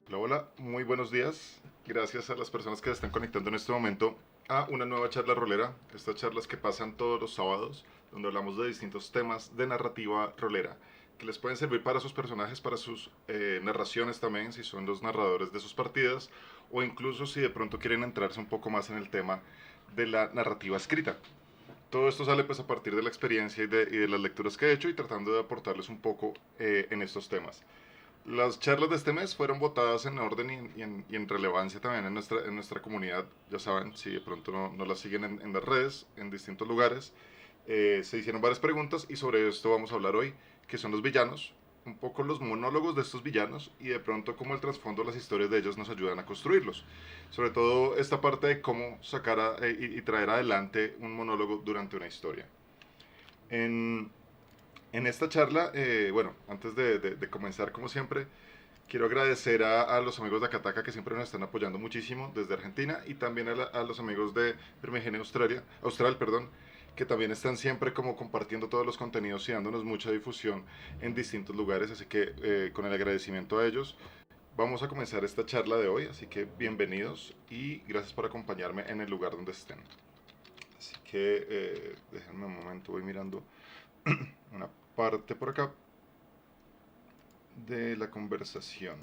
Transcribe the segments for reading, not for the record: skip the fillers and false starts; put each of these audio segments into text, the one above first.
Hola, hola, muy buenos días. Gracias a las personas que se están conectando en este momento a una nueva charla rolera. Estas charlas que pasan todos los sábados, donde hablamos de distintos temas de narrativa rolera, que les pueden servir para sus personajes, para sus narraciones también, si son los narradores de sus partidas, o incluso si de pronto quieren entrarse un poco más en el tema de la narrativa escrita. Todo esto sale pues a partir de la experiencia y de las lecturas que he hecho y tratando de aportarles un poco en estos temas. Las charlas de este mes fueron votadas en orden y en relevancia también en nuestra comunidad. Ya saben, si de pronto no las siguen en las redes, en distintos lugares, se hicieron varias preguntas y sobre esto vamos a hablar hoy, que son los villanos, un poco los monólogos de estos villanos y de pronto cómo el trasfondo de las historias de ellos nos ayudan a construirlos. Sobre todo esta parte de cómo sacar y traer adelante un monólogo durante una historia. En, en esta charla, bueno, antes de comenzar, como siempre, quiero agradecer a los amigos de Akataka que siempre nos están apoyando muchísimo desde Argentina y también a los amigos de Primigenia Austral, perdón, que también están siempre como compartiendo todos los contenidos y dándonos mucha difusión en distintos lugares. Así que con el agradecimiento a ellos, vamos a comenzar esta charla de hoy. Así que bienvenidos y gracias por acompañarme en el lugar donde estén. Así que déjenme un momento, voy mirando una parte por acá de la conversación.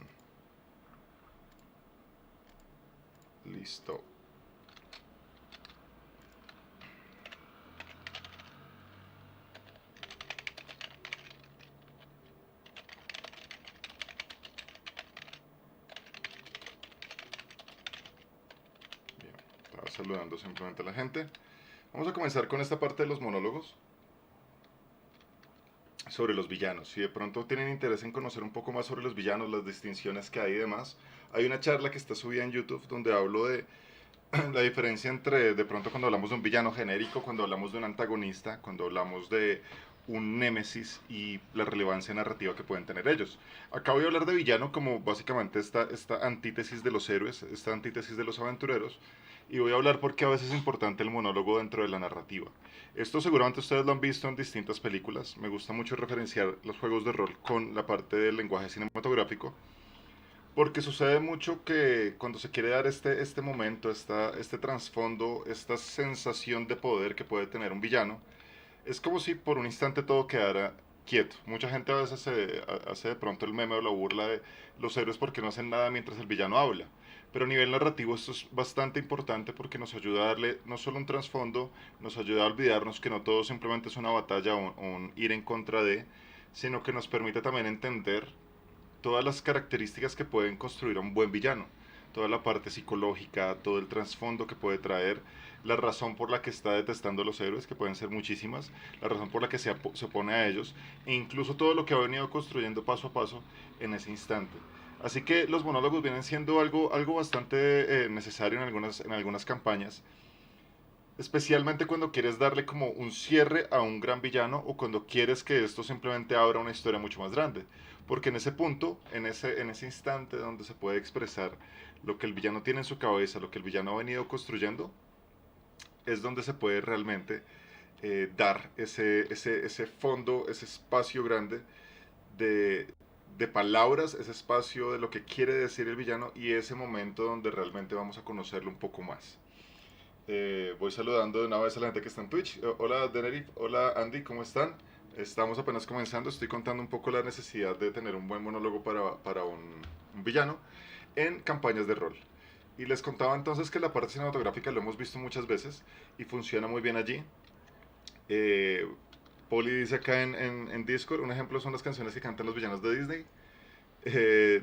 Listo. Bien, estaba saludando simplemente a la gente. Vamos a comenzar con esta parte de los monólogos sobre los villanos. Si de pronto tienen interés en conocer un poco más sobre los villanos, las distinciones que hay y demás, hay una charla que está subida en YouTube donde hablo de la diferencia entre de pronto cuando hablamos de un villano genérico, cuando hablamos de un antagonista, cuando hablamos de un némesis y la relevancia narrativa que pueden tener ellos. Acá voy a hablar de villano como básicamente esta antítesis de los héroes, esta antítesis de los aventureros, y voy a hablar porque a veces es importante el monólogo dentro de la narrativa. Esto seguramente ustedes lo han visto en distintas películas. Me gusta mucho referenciar los juegos de rol con la parte del lenguaje cinematográfico, porque sucede mucho que cuando se quiere dar este momento, este trasfondo, esta sensación de poder que puede tener un villano, es como si por un instante todo quedara quieto. Mucha gente a veces hace de pronto el meme o la burla de los héroes porque no hacen nada mientras el villano habla. Pero a nivel narrativo esto es bastante importante porque nos ayuda a darle no solo un trasfondo, nos ayuda a olvidarnos que no todo simplemente es una batalla o un ir en contra de, sino que nos permite también entender todas las características que pueden construir a un buen villano, toda la parte psicológica, todo el trasfondo que puede traer, la razón por la que está detestando a los héroes, que pueden ser muchísimas, la razón por la que se opone a ellos, e incluso todo lo que ha venido construyendo paso a paso en ese instante. Así que los monólogos vienen siendo algo bastante necesario en algunas campañas, especialmente cuando quieres darle como un cierre a un gran villano o cuando quieres que esto simplemente abra una historia mucho más grande. Porque en ese punto, en ese instante donde se puede expresar lo que el villano tiene en su cabeza, lo que el villano ha venido construyendo, es donde se puede realmente dar ese fondo, ese espacio grande de, de palabras, ese espacio de lo que quiere decir el villano y ese momento donde realmente vamos a conocerlo un poco más. Voy saludando de una vez a la gente que está en Twitch. Hola Denerif, hola Andy, ¿cómo están? Estamos apenas comenzando, estoy contando un poco la necesidad de tener un buen monólogo para un villano en campañas de rol. Y les contaba entonces que la parte cinematográfica lo hemos visto muchas veces y funciona muy bien allí. Eh, Poli dice acá en Discord, un ejemplo son las canciones que cantan los villanos de Disney.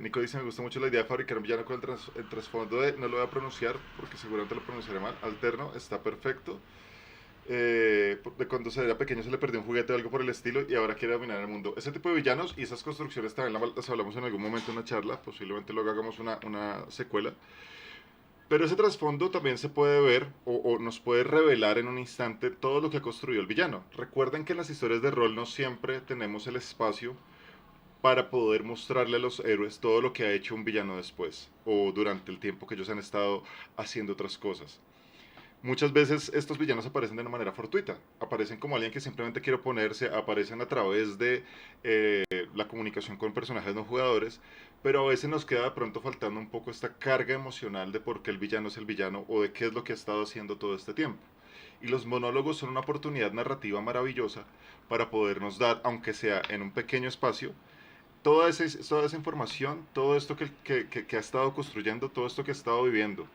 Nico dice, me gusta mucho la idea de fabricar un villano con el trasfondo de, no lo voy a pronunciar porque seguramente lo pronunciaré mal, alterno, está perfecto. De cuando se era pequeño se le perdió un juguete o algo por el estilo y ahora quiere dominar el mundo. Ese tipo de villanos y esas construcciones también las hablamos en algún momento en una charla, posiblemente luego hagamos una secuela. Pero ese trasfondo también se puede ver o nos puede revelar en un instante todo lo que ha construido el villano. Recuerden que en las historias de rol no siempre tenemos el espacio para poder mostrarle a los héroes todo lo que ha hecho un villano después o durante el tiempo que ellos han estado haciendo otras cosas. Muchas veces estos villanos aparecen de una manera fortuita, aparecen como alguien que simplemente quiere oponerse, aparecen a través de la comunicación con personajes no jugadores, pero a veces nos queda de pronto faltando un poco esta carga emocional de por qué el villano es el villano o de qué es lo que ha estado haciendo todo este tiempo. Y los monólogos son una oportunidad narrativa maravillosa para podernos dar, aunque sea en un pequeño espacio, toda esa información, todo esto que ha estado construyendo, todo esto que ha estado viviendo.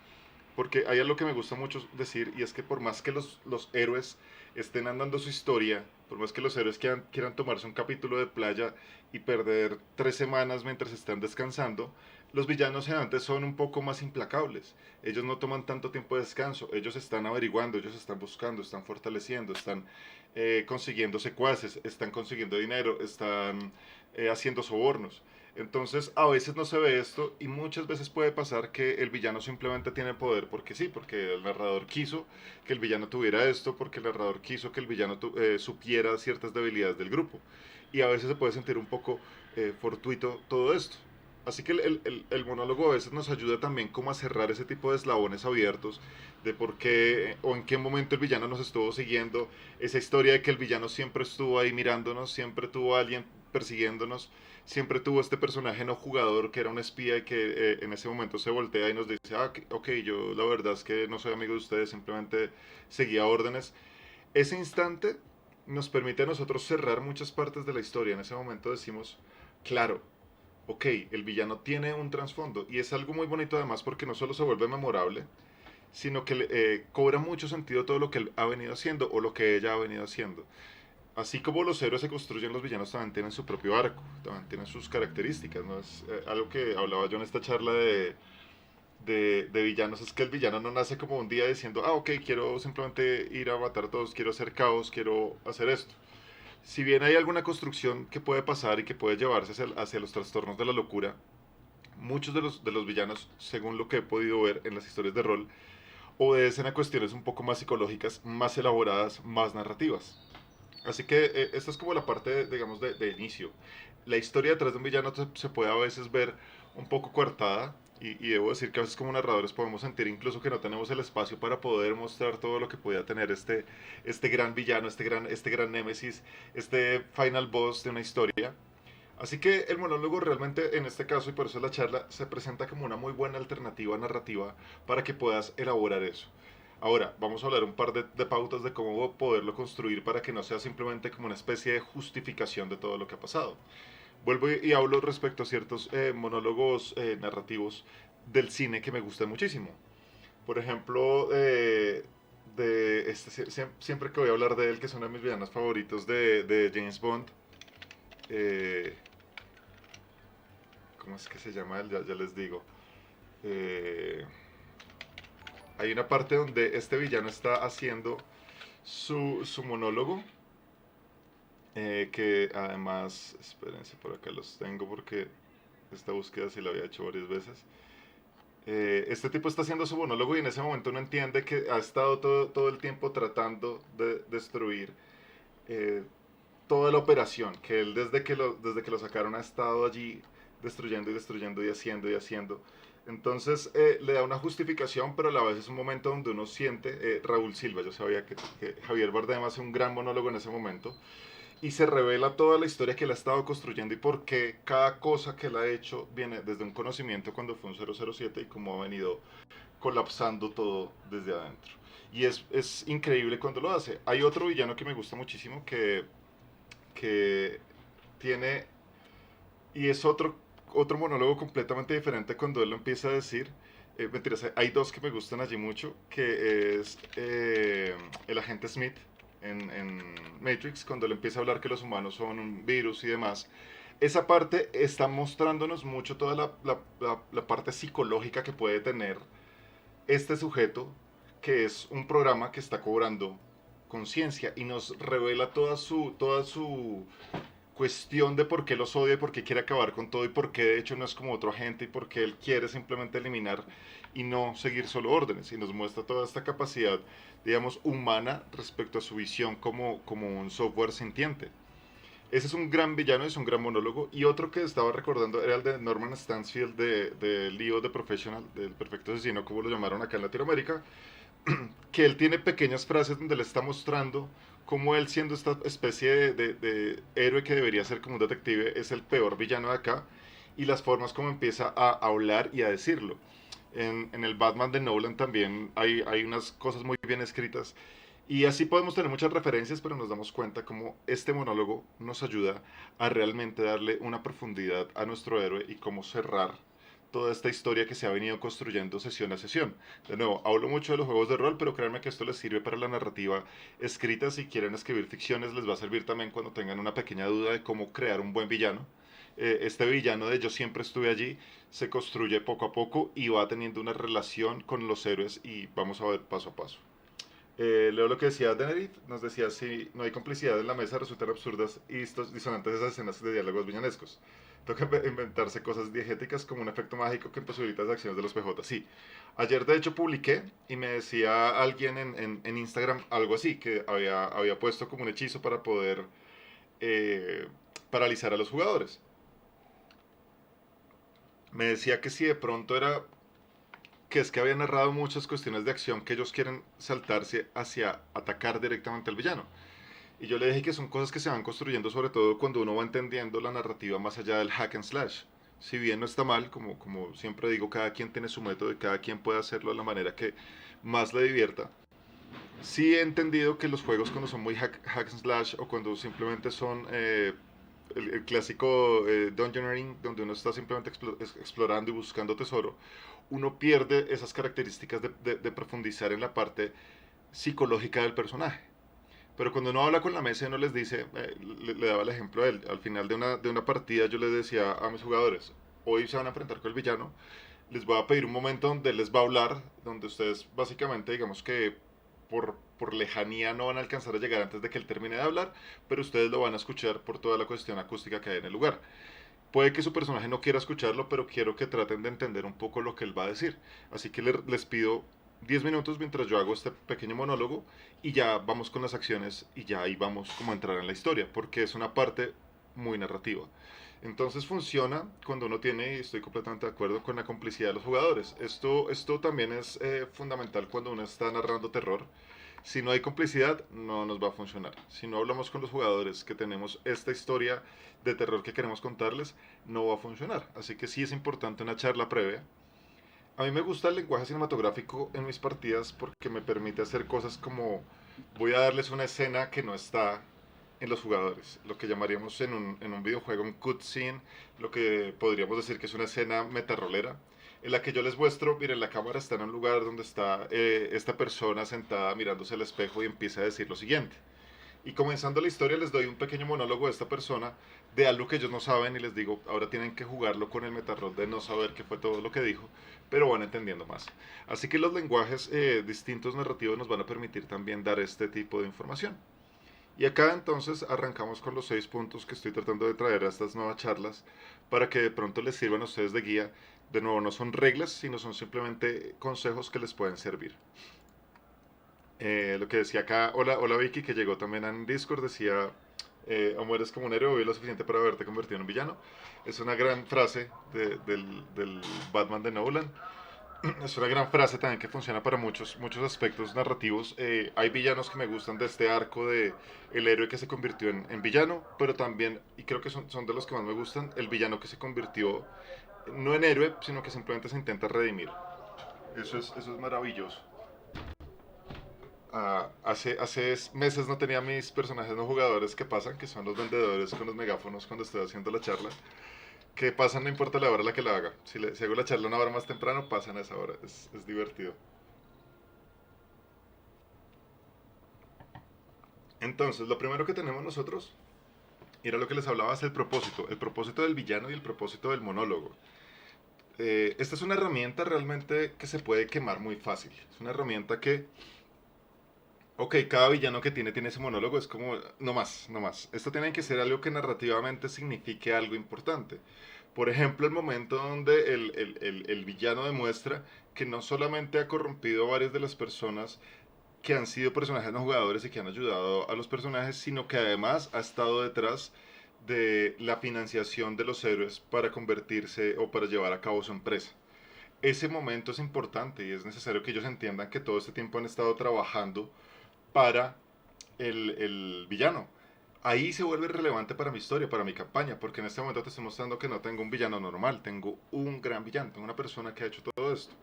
Porque hay algo que me gusta mucho decir y es que por más que los héroes estén andando su historia, por más que los héroes quieran tomarse un capítulo de playa y perder 3 semanas mientras están descansando, los villanos antes son un poco más implacables. Ellos no toman tanto tiempo de descanso, ellos están averiguando, ellos están buscando, están fortaleciendo, están consiguiendo secuaces, están consiguiendo dinero, están haciendo sobornos. Entonces, a veces no se ve esto y muchas veces puede pasar que el villano simplemente tiene poder porque sí, porque el narrador quiso que el villano tuviera esto, porque el narrador quiso que el villano supiera ciertas debilidades del grupo. Y a veces se puede sentir un poco fortuito todo esto. Así que el monólogo a veces nos ayuda también como a cerrar ese tipo de eslabones abiertos de por qué o en qué momento el villano nos estuvo siguiendo, esa historia de que el villano siempre estuvo ahí mirándonos, siempre tuvo a alguien persiguiéndonos, siempre tuvo este personaje no jugador que era un espía y que en ese momento se voltea y nos dice, ah, ok, yo la verdad es que no soy amigo de ustedes, simplemente seguía órdenes. Ese instante nos permite a nosotros cerrar muchas partes de la historia. En ese momento decimos, claro, ok, el villano tiene un trasfondo y es algo muy bonito además porque no solo se vuelve memorable, sino que cobra mucho sentido todo lo que él ha venido haciendo o lo que ella ha venido haciendo. Así como los héroes se construyen, los villanos también tienen su propio arco, también tienen sus características, ¿no? Es algo que hablaba yo en esta charla de villanos, es que el villano no nace como un día diciendo, ah, ok, quiero simplemente ir a matar a todos, quiero hacer caos, quiero hacer esto. Si bien hay alguna construcción que puede pasar y que puede llevarse hacia los trastornos de la locura, muchos de los villanos, según lo que he podido ver en las historias de rol, obedecen a cuestiones un poco más psicológicas, más elaboradas, más narrativas. Así que esta es como la parte, digamos, de inicio. La historia detrás de un villano se puede a veces ver un poco coartada y debo decir que a veces como narradores podemos sentir incluso que no tenemos el espacio para poder mostrar todo lo que podía tener este gran villano, este gran némesis, este final boss de una historia. Así que el monólogo realmente en este caso, y por eso la charla, se presenta como una muy buena alternativa narrativa para que puedas elaborar eso. Ahora, vamos a hablar un par de pautas de cómo poderlo construir para que no sea simplemente como una especie de justificación de todo lo que ha pasado. Vuelvo y hablo respecto a ciertos monólogos narrativos del cine que me gustan muchísimo. Por ejemplo, siempre que voy a hablar de él, que es uno de mis villanos favoritos de James Bond, eh, ¿cómo es que se llama él? Ya les digo. Eh, Hay una parte donde este villano está haciendo su monólogo, que además, espérense, por acá los tengo porque esta búsqueda sí la había hecho varias veces. Este tipo está haciendo su monólogo y en ese momento uno entiende que ha estado todo el tiempo tratando de destruir eh, toda la operación, que él desde que lo sacaron ha estado allí destruyendo y destruyendo y haciendo y haciendo. Entonces le da una justificación, pero a la vez es un momento donde uno siente, Raúl Silva, yo sabía que Javier Bardem hace un gran monólogo en ese momento, y se revela toda la historia que él ha estado construyendo y por qué cada cosa que él ha hecho viene desde un conocimiento cuando fue un 007 y cómo ha venido colapsando todo desde adentro. Y es increíble cuando lo hace. Hay otro villano que me gusta muchísimo que tiene, y es otro monólogo completamente diferente cuando él lo empieza a decir. Mentiras, hay dos que me gustan allí mucho, que es el agente Smith en Matrix, cuando él empieza a hablar que los humanos son un virus y demás. Esa parte está mostrándonos mucho toda la parte psicológica que puede tener este sujeto, que es un programa que está cobrando conciencia y nos revela toda su cuestión de por qué los odia y por qué quiere acabar con todo y por qué de hecho no es como otro agente y por qué él quiere simplemente eliminar y no seguir solo órdenes. Y nos muestra toda esta capacidad, digamos, humana respecto a su visión como un software sintiente. Ese es un gran villano, es un gran monólogo. Y otro que estaba recordando era el de Norman Stansfield de Leo the Professional, del perfecto asesino, como lo llamaron acá en Latinoamérica, que él tiene pequeñas frases donde le está mostrando cómo él, siendo esta especie de héroe que debería ser como un detective, es el peor villano de acá, y las formas como empieza a hablar y a decirlo. En el Batman de Nolan también hay unas cosas muy bien escritas, y así podemos tener muchas referencias, pero nos damos cuenta cómo este monólogo nos ayuda a realmente darle una profundidad a nuestro héroe y cómo cerrar toda esta historia que se ha venido construyendo sesión a sesión. De nuevo, hablo mucho de los juegos de rol, pero créanme que esto les sirve para la narrativa escrita. Si quieren escribir ficciones, les va a servir también cuando tengan una pequeña duda de cómo crear un buen villano. Este villano de Yo siempre estuve allí se construye poco a poco y va teniendo una relación con los héroes y vamos a ver paso a paso. Leo lo que decía Daenerys, nos decía, si no hay complicidad en la mesa resultan absurdas y disonantes esas escenas de diálogos villanescos. Toca inventarse cosas diegéticas como un efecto mágico que imposibilita las acciones de los PJ. Sí, ayer de hecho publiqué y me decía alguien en Instagram algo así, que había puesto como un hechizo para poder eh, paralizar a los jugadores. Me decía que si de pronto era que es que había narrado muchas cuestiones de acción que ellos quieren saltarse hacia atacar directamente al villano. Y yo le dije que son cosas que se van construyendo sobre todo cuando uno va entendiendo la narrativa más allá del hack and slash. Si bien no está mal, como siempre digo, cada quien tiene su método y cada quien puede hacerlo de la manera que más le divierta. Sí he entendido que los juegos cuando son muy hack and slash o cuando simplemente son el clásico dungeoneering, donde uno está simplemente explorando y buscando tesoro, uno pierde esas características de profundizar en la parte psicológica del personaje. Pero cuando uno habla con la mesa y uno les dice, le daba el ejemplo a él, al final de una partida yo les decía a mis jugadores, hoy se van a enfrentar con el villano, les voy a pedir un momento donde les va a hablar, donde ustedes básicamente digamos que por lejanía no van a alcanzar a llegar antes de que él termine de hablar, pero ustedes lo van a escuchar por toda la cuestión acústica que hay en el lugar. Puede que su personaje no quiera escucharlo, pero quiero que traten de entender un poco lo que él va a decir. Así que les pido 10 minutos mientras yo hago este pequeño monólogo y ya vamos con las acciones y ya ahí vamos como a entrar en la historia, porque es una parte muy narrativa. Entonces funciona cuando uno tiene, y estoy completamente de acuerdo, con la complicidad de los jugadores. Esto también es fundamental cuando uno está narrando terror. Si no hay complicidad, no nos va a funcionar. Si no hablamos con los jugadores que tenemos esta historia de terror que queremos contarles, no va a funcionar. Así que sí es importante una charla previa. A mí me gusta el lenguaje cinematográfico en mis partidas porque me permite hacer cosas como voy a darles una escena que no está en los jugadores, lo que llamaríamos en un videojuego un cutscene, lo que podríamos decir que es una escena metarrolera, en la que yo les muestro, miren, la cámara está en un lugar donde está esta persona sentada mirándose al espejo y empieza a decir lo siguiente. Y comenzando la historia les doy un pequeño monólogo de esta persona de algo que ellos no saben y les digo, ahora tienen que jugarlo con el metarrol de no saber qué fue todo lo que dijo, pero van entendiendo más. Así que los lenguajes distintos narrativos nos van a permitir también dar este tipo de información. Y acá entonces arrancamos con los 6 puntos que estoy tratando de traer a estas nuevas charlas para que de pronto les sirvan a ustedes de guía. De nuevo, no son reglas, sino son simplemente consejos que les pueden servir. Lo que decía acá, hola, hola Vicky, que llegó también en Discord, decía, o mueres como un héroe o vives lo suficiente para haberte convertido en un villano. Es una gran frase del Batman de Nolan. Es una gran frase también que funciona para muchos aspectos narrativos. Hay villanos que me gustan de este arco de el héroe que se convirtió en villano, pero también, y creo que son de los que más me gustan, el villano que se convirtió no en héroe, sino que simplemente se intenta redimir. Eso es maravilloso. Hace meses no tenía mis personajes no jugadores que pasan, que son los vendedores con los megáfonos cuando estoy haciendo la charla. Que pasan no importa la hora a la que la haga. Si hago la charla una hora más temprano, pasan a esa hora. Es divertido. Entonces, lo primero que tenemos nosotros, y era lo que les hablaba, es el propósito. El propósito del villano y el propósito del monólogo. Esta es una herramienta realmente que se puede quemar muy fácil. Es una herramienta que ok, cada villano que tiene ese monólogo es como, no más, no más. Esto tiene que ser algo que narrativamente signifique algo importante. Por ejemplo, el momento donde el villano demuestra que no solamente ha corrompido a varias de las personas que han sido personajes no jugadores y que han ayudado a los personajes, sino que además ha estado detrás de la financiación de los héroes para convertirse o para llevar a cabo su empresa. ese momento es importante y es necesario que ellos entiendan que todo este tiempo han estado trabajando para el villano. Ahí se vuelve relevante para mi historia, para mi campaña, porque en este momento te estoy mostrando que no tengo un villano normal, tengo un gran villano, tengo una persona que ha hecho todo esto.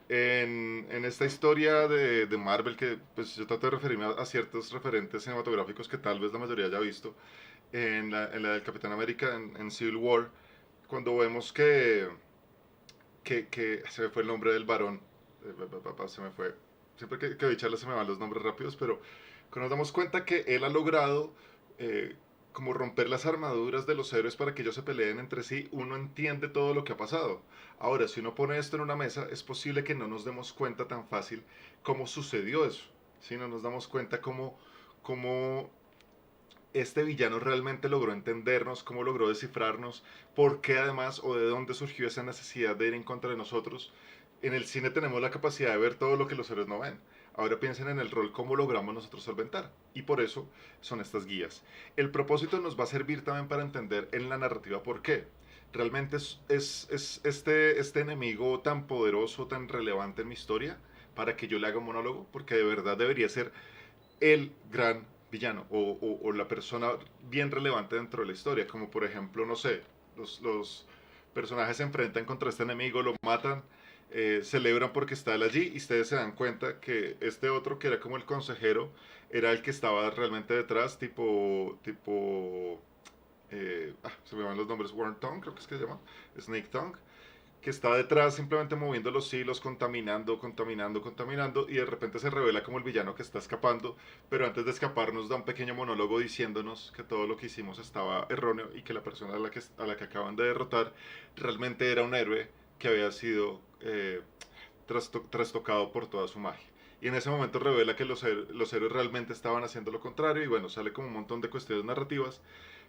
En esta historia de Marvel, que pues yo trato de referirme a ciertos referentes cinematográficos que tal vez la mayoría haya visto, en la del Capitán América, en Civil War, cuando vemos que se me fue el nombre del varón, se me fue, siempre que doy charlas se me van los nombres rápidos, pero que nos damos cuenta que él ha logrado como romper las armaduras de los héroes para que ellos se peleen entre sí, uno entiende todo lo que ha pasado. Ahora, si uno pone esto en una mesa, es posible que no nos demos cuenta tan fácil cómo sucedió eso, si no nos damos cuenta cómo este villano realmente logró entendernos, cómo logró descifrarnos, por qué además o de dónde surgió esa necesidad de ir en contra de nosotros. En el cine tenemos la capacidad de ver todo lo que los héroes no ven. Ahora piensen en el rol, cómo logramos nosotros solventar. Y por eso son estas guías. El propósito nos va a servir también para entender en la narrativa por qué. Realmente es este enemigo tan poderoso, tan relevante en mi historia, para que yo le haga un monólogo, porque de verdad debería ser el gran villano o la persona bien relevante dentro de la historia, como por ejemplo, no sé, los personajes se enfrentan contra este enemigo, lo matan, celebran porque está él allí y ustedes se dan cuenta que este otro que era como el consejero era el que estaba realmente detrás, se me van los nombres, Worm Tongue creo que es que se llama, Snake Tongue, que está detrás simplemente moviendo los hilos, contaminando, y de repente se revela como el villano que está escapando, pero antes de escapar nos da un pequeño monólogo diciéndonos que todo lo que hicimos estaba erróneo y que la persona a la que acaban de derrotar realmente era un héroe que había sido trastocado por toda su magia. Y en ese momento revela que los héroes realmente estaban haciendo lo contrario y bueno, sale como un montón de cuestiones narrativas,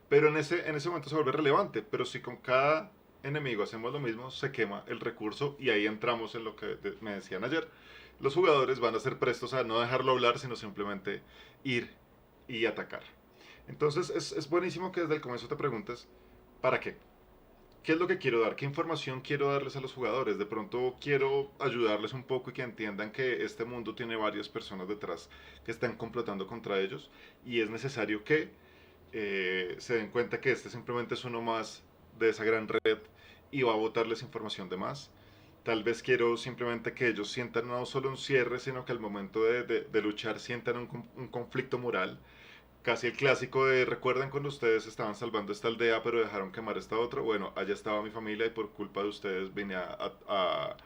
pero en ese momento se vuelve relevante. Pero si con cada enemigo hacemos lo mismo, se quema el recurso y ahí entramos en lo que me decían ayer. Los jugadores van a ser prestos a no dejarlo hablar, sino simplemente ir y atacar. Entonces es buenísimo que desde el comienzo te preguntes, ¿para qué? ¿Qué es lo que quiero dar? ¿Qué información quiero darles a los jugadores? De pronto quiero ayudarles un poco y que entiendan que este mundo tiene varias personas detrás que están complotando contra ellos y es necesario que se den cuenta que este simplemente es uno más de esa gran red y va a botarles información de más. Tal vez quiero simplemente que ellos sientan no solo un cierre, sino que al momento de luchar sientan un conflicto moral. Casi el clásico de, ¿recuerdan cuando ustedes estaban salvando esta aldea pero dejaron quemar esta otra? Bueno, allá estaba mi familia y por culpa de ustedes vine a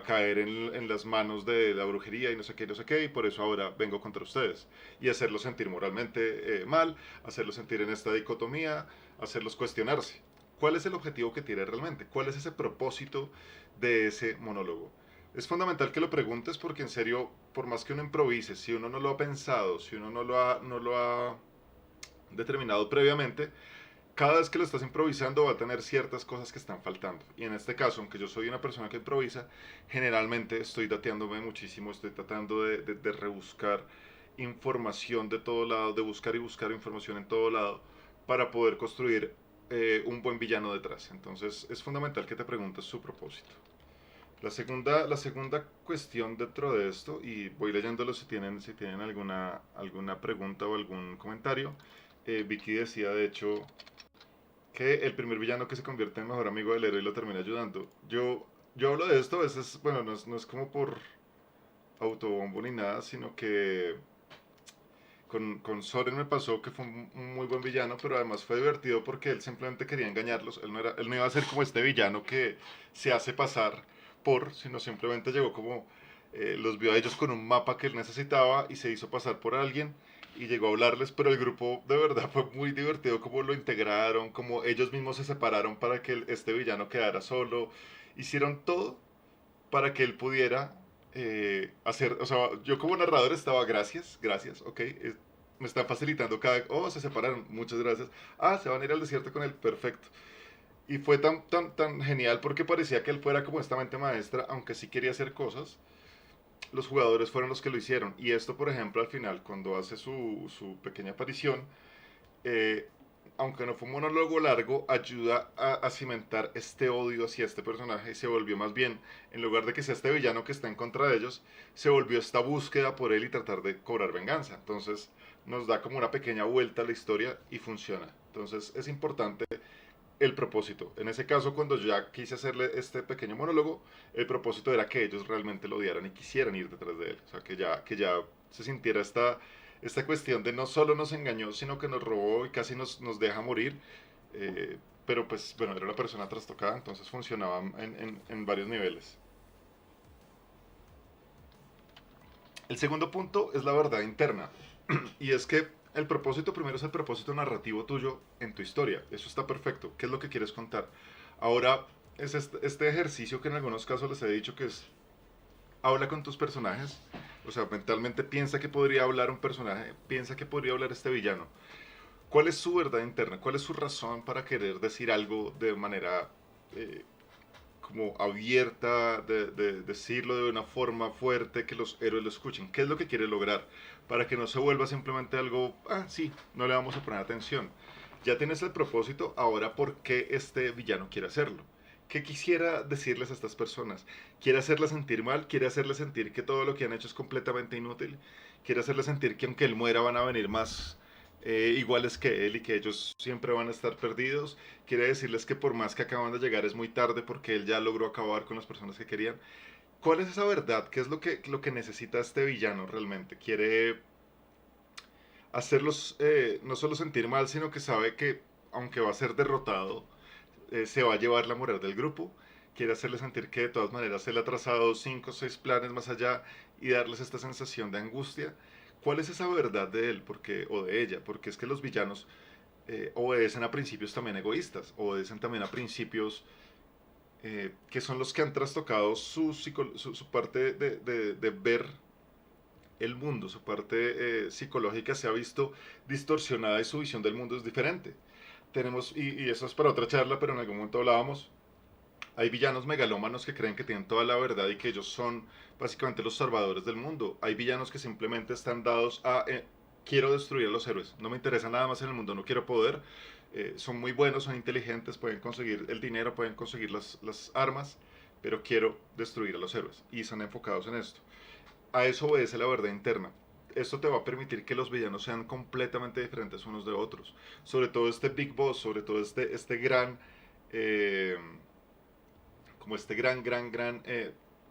caer en las manos de la brujería y no sé qué, y por eso ahora vengo contra ustedes. Y hacerlos sentir moralmente mal, hacerlos sentir en esta dicotomía, hacerlos cuestionarse. ¿Cuál es el objetivo que tiene realmente? ¿Cuál es ese propósito de ese monólogo? Es fundamental que lo preguntes porque en serio, por más que uno improvise, si uno no lo ha pensado, si uno no lo ha determinado previamente, cada vez que lo estás improvisando va a tener ciertas cosas que están faltando. Y en este caso, aunque yo soy una persona que improvisa, generalmente estoy dateándome muchísimo, estoy tratando de rebuscar información de todo lado, de buscar y buscar información en todo lado para poder construir un buen villano detrás. Entonces es fundamental que te preguntes su propósito. La segunda cuestión dentro de esto, y voy leyéndolo si tienen alguna pregunta o algún comentario, Vicky decía de hecho que el primer villano que se convierte en mejor amigo del héroe y lo termina ayudando. Yo hablo de esto a veces, bueno, no es como por autobombo ni nada, sino que con Soren me pasó que fue un muy buen villano, pero además fue divertido porque él simplemente quería engañarlos. Él no iba a ser como este villano que se hace pasar sino simplemente llegó como, los vio a ellos con un mapa que él necesitaba y se hizo pasar por alguien y llegó a hablarles, pero el grupo de verdad fue muy divertido como lo integraron, como ellos mismos se separaron para que este villano quedara solo, hicieron todo para que él pudiera hacer, o sea, yo como narrador estaba, gracias, ok, me están facilitando se separaron, muchas gracias, se van a ir al desierto con él, perfecto. Y fue tan genial porque parecía que él fuera como esta mente maestra, aunque sí quería hacer cosas, los jugadores fueron los que lo hicieron. Y esto, por ejemplo, al final, cuando hace su pequeña aparición, eh, aunque no fue un monólogo largo, ayuda a cimentar este odio hacia este personaje y se volvió más bien, en lugar de que sea este villano que está en contra de ellos, se volvió esta búsqueda por él y tratar de cobrar venganza. Entonces nos da como una pequeña vuelta a la historia y funciona. Entonces es importante el propósito. En ese caso, cuando ya quise hacerle este pequeño monólogo, el propósito era que ellos realmente lo odiaran y quisieran ir detrás de él. O sea, que ya se sintiera esta cuestión de no solo nos engañó, sino que nos robó y casi nos deja morir. Pero pues, bueno, era una persona trastocada, entonces funcionaba en varios niveles. El segundo punto es la verdad interna. Y es que el propósito primero es el propósito narrativo tuyo en tu historia. Eso está perfecto. ¿Qué es lo que quieres contar? Ahora, es este ejercicio que en algunos casos les he dicho que es habla con tus personajes. O sea, mentalmente piensa que podría hablar un personaje, piensa que podría hablar este villano. ¿Cuál es su verdad interna? ¿Cuál es su razón para querer decir algo de manera eh, como abierta, de decirlo de una forma fuerte, que los héroes lo escuchen? ¿Qué es lo que quiere lograr? Para que no se vuelva simplemente algo, ah, sí, no le vamos a poner atención. Ya tienes el propósito, ahora ¿por qué este villano quiere hacerlo? ¿Qué quisiera decirles a estas personas? ¿Quiere hacerles sentir mal? ¿Quiere hacerles sentir que todo lo que han hecho es completamente inútil? ¿Quiere hacerles sentir que aunque él muera van a venir más iguales que él y que ellos siempre van a estar perdidos? ¿Quiere decirles que por más que acaban de llegar es muy tarde porque él ya logró acabar con las personas que querían? ¿Cuál es esa verdad? ¿Qué es lo que necesita este villano realmente? ¿Quiere hacerlos no solo sentir mal, sino que sabe que aunque va a ser derrotado, se va a llevar la moral del grupo? Quiere hacerles sentir que de todas maneras él ha trazado 5 o 6 planes más allá y darles esta sensación de angustia. ¿Cuál es esa verdad de él o de ella? Porque es que los villanos obedecen a principios también egoístas, obedecen también a principios que son los que han trastocado su parte de ver el mundo, su parte psicológica se ha visto distorsionada y su visión del mundo es diferente. Tenemos, y eso es para otra charla, pero en algún momento hablábamos, hay villanos megalómanos que creen que tienen toda la verdad y que ellos son básicamente los salvadores del mundo. Hay villanos que simplemente están dados a quiero destruir a los héroes, no me interesa nada más en el mundo, no quiero poder. Son muy buenos, son inteligentes, pueden conseguir el dinero, pueden conseguir las armas, pero quiero destruir a los héroes. Y están enfocados en esto. A eso obedece la verdad interna. Esto te va a permitir que los villanos sean completamente diferentes unos de otros. Sobre todo este Big Boss, sobre todo este gran, eh, como este gran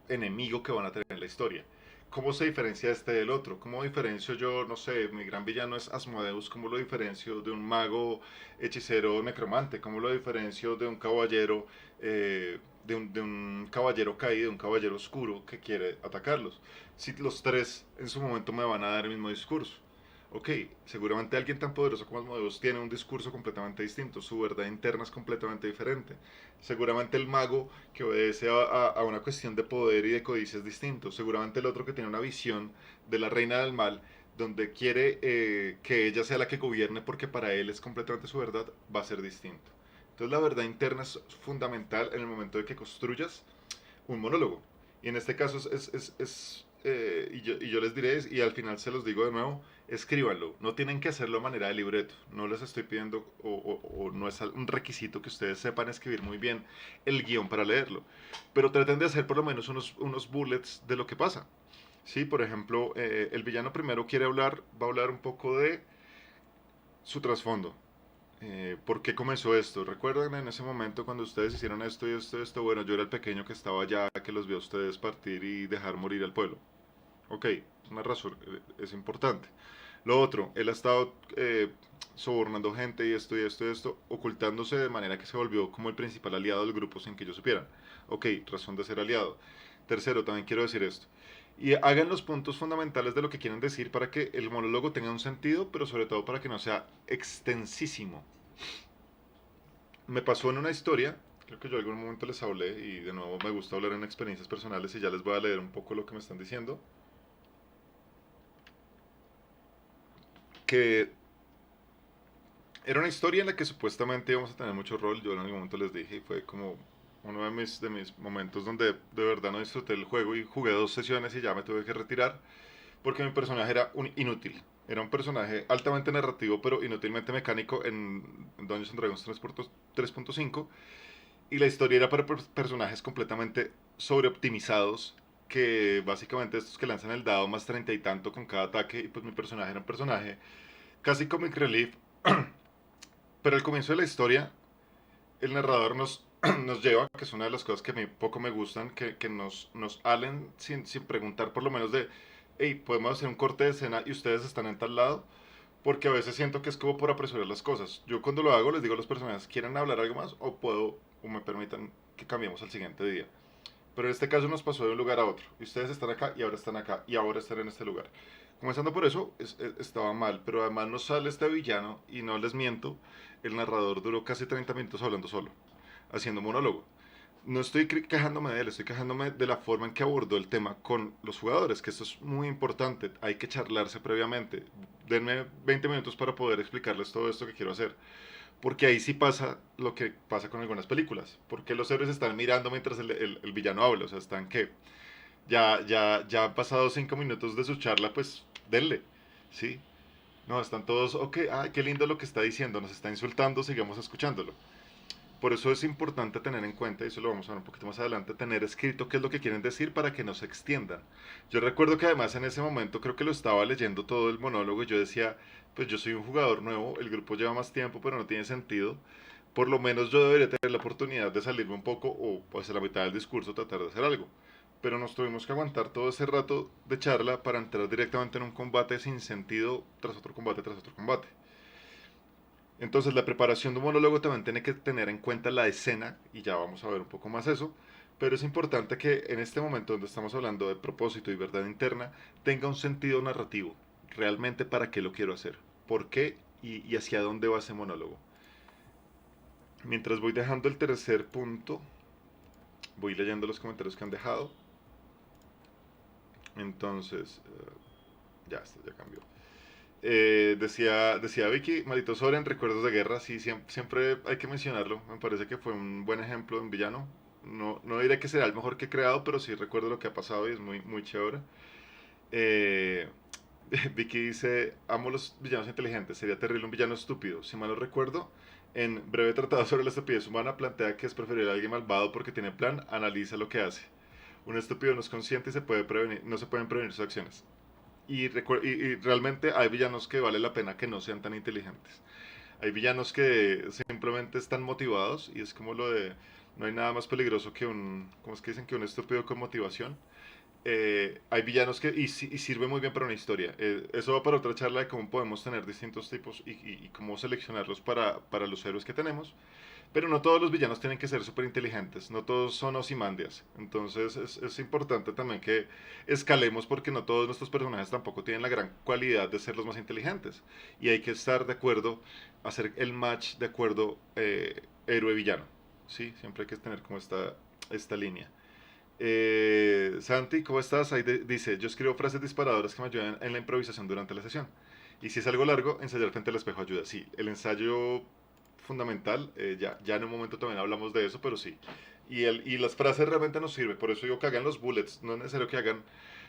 enemigo que van a tener en la historia. ¿Cómo se diferencia este del otro? ¿Cómo diferencio yo, no sé, mi gran villano es Asmodeus? ¿Cómo lo diferencio de un mago hechicero necromante? ¿Cómo lo diferencio de un caballero, de un caballero caído, de un caballero oscuro que quiere atacarlos? Si los tres en su momento me van a dar el mismo discurso. Ok, seguramente alguien tan poderoso como Asmodeus tiene un discurso completamente distinto, su verdad interna es completamente diferente. Seguramente el mago que obedece a una cuestión de poder y de codicia es distinto. Seguramente el otro que tiene una visión de la reina del mal, donde quiere que ella sea la que gobierne porque para él es completamente su verdad, va a ser distinto. Entonces la verdad interna es fundamental en el momento de que construyas un monólogo. Y en este caso y yo les diré, y al final se los digo de nuevo, escríbanlo. No tienen que hacerlo a manera de libreto. No les estoy pidiendo, o no es un requisito que ustedes sepan escribir muy bien el guión para leerlo. Pero traten de hacer por lo menos unos bullets de lo que pasa. Sí, por ejemplo, el villano primero va a hablar un poco de su trasfondo. ¿Por qué comenzó esto? ¿Recuerdan en ese momento cuando ustedes hicieron esto y esto y esto? Bueno, yo era el pequeño que estaba allá, que los vio a ustedes partir y dejar morir al pueblo. Ok, una razón, es importante. Lo otro, él ha estado sobornando gente y esto y esto y esto, ocultándose de manera que se volvió como el principal aliado del grupo sin que ellos supieran. Ok, razón de ser aliado. Tercero, también quiero decir esto. Y hagan los puntos fundamentales de lo que quieren decir para que el monólogo tenga un sentido, pero sobre todo para que no sea extensísimo. Me pasó en una historia, creo que yo en algún momento les hablé y de nuevo me gusta hablar en experiencias personales y ya les voy a leer un poco lo que me están diciendo. Que era una historia en la que supuestamente íbamos a tener mucho rol. Yo en algún momento les dije y fue como uno de mis momentos donde de verdad no disfruté el juego y jugué 2 sesiones y ya me tuve que retirar porque mi personaje era un inútil. Era un personaje altamente narrativo, pero inútilmente mecánico en Dungeons and Dragons 3.5. Y la historia era para personajes completamente sobreoptimizados, que básicamente estos que lanzan el dado más 30 y tanto con cada ataque. Y pues mi personaje era un personaje casi comic relief. Pero al comienzo de la historia, el narrador nos lleva, que es una de las cosas que a mí poco me gustan, que nos halen sin preguntar por lo menos de, hey, podemos hacer un corte de escena y ustedes están en tal lado, porque a veces siento que es como por apresurar las cosas. Yo cuando lo hago les digo a los personajes, ¿quieren hablar algo más o puedo o me permitan que cambiemos al siguiente día? Pero en este caso nos pasó de un lugar a otro. Y ustedes están acá y ahora están acá y ahora están en este lugar. Comenzando por eso, estaba mal. Pero además nos sale este villano y no les miento, el narrador duró casi 30 minutos hablando solo, haciendo monólogo. No estoy quejándome de él, estoy quejándome de la forma en que abordó el tema con los jugadores, que esto es muy importante, hay que charlarse previamente. Denme 20 minutos para poder explicarles todo esto que quiero hacer. Porque ahí sí pasa lo que pasa con algunas películas. Porque los héroes están mirando mientras el villano habla. O sea, están que ya han pasado 5 minutos de su charla, pues denle. ¿Sí? No, están todos, ok, ay, qué lindo lo que está diciendo, nos está insultando, sigamos escuchándolo. Por eso es importante tener en cuenta, y eso lo vamos a ver un poquito más adelante, tener escrito qué es lo que quieren decir para que no se extiendan. Yo recuerdo que además en ese momento creo que lo estaba leyendo todo el monólogo y yo decía, pues yo soy un jugador nuevo, el grupo lleva más tiempo, pero no tiene sentido. Por lo menos yo debería tener la oportunidad de salirme un poco o pues a la mitad del discurso tratar de hacer algo. Pero nos tuvimos que aguantar todo ese rato de charla para entrar directamente en un combate sin sentido tras otro combate tras otro combate. Entonces la preparación de un monólogo también tiene que tener en cuenta la escena, y ya vamos a ver un poco más eso, pero es importante que en este momento donde estamos hablando de propósito y verdad interna, tenga un sentido narrativo, realmente para qué lo quiero hacer, por qué y hacia dónde va ese monólogo. Mientras voy dejando el tercer punto, voy leyendo los comentarios que han dejado. Entonces, ya, esto ya cambió. Decía Vicky, Malito Soren, recuerdos de guerra, sí, siempre hay que mencionarlo, me parece que fue un buen ejemplo de un villano, no diré que será el mejor que he creado, pero sí recuerdo lo que ha pasado y es muy chévere. Eh, Vicky dice, amo los villanos inteligentes, sería terrible un villano estúpido, si mal no recuerdo, en Breve Tratado sobre la Estupidez Humana plantea que es preferible a alguien malvado porque tiene plan, analiza lo que hace. Un estúpido no es consciente y no se pueden prevenir sus acciones. Y realmente hay villanos que vale la pena que no sean tan inteligentes. Hay villanos que simplemente están motivados y es como lo de, no hay nada más peligroso que ¿cómo es que dicen? Que un estúpido con motivación. Hay villanos y sirve muy bien para una historia. Eso va para otra charla de cómo podemos tener distintos tipos y cómo seleccionarlos para los héroes que tenemos. Pero no todos los villanos tienen que ser súper inteligentes, no todos son Ozymandias. Entonces es importante también que escalemos porque no todos nuestros personajes tampoco tienen la gran cualidad de ser los más inteligentes. Y hay que estar de acuerdo, hacer el match de acuerdo héroe-villano. ¿Sí? Siempre hay que tener como esta línea. Santi, ¿cómo estás? Ahí dice, yo escribo frases disparadoras que me ayudan en la improvisación durante la sesión. Y si es algo largo, ensayar frente al espejo ayuda. Sí, el ensayo fundamental, ya en un momento también hablamos de eso, pero sí. Y las frases realmente nos sirven, por eso digo que hagan los bullets, no es necesario que hagan...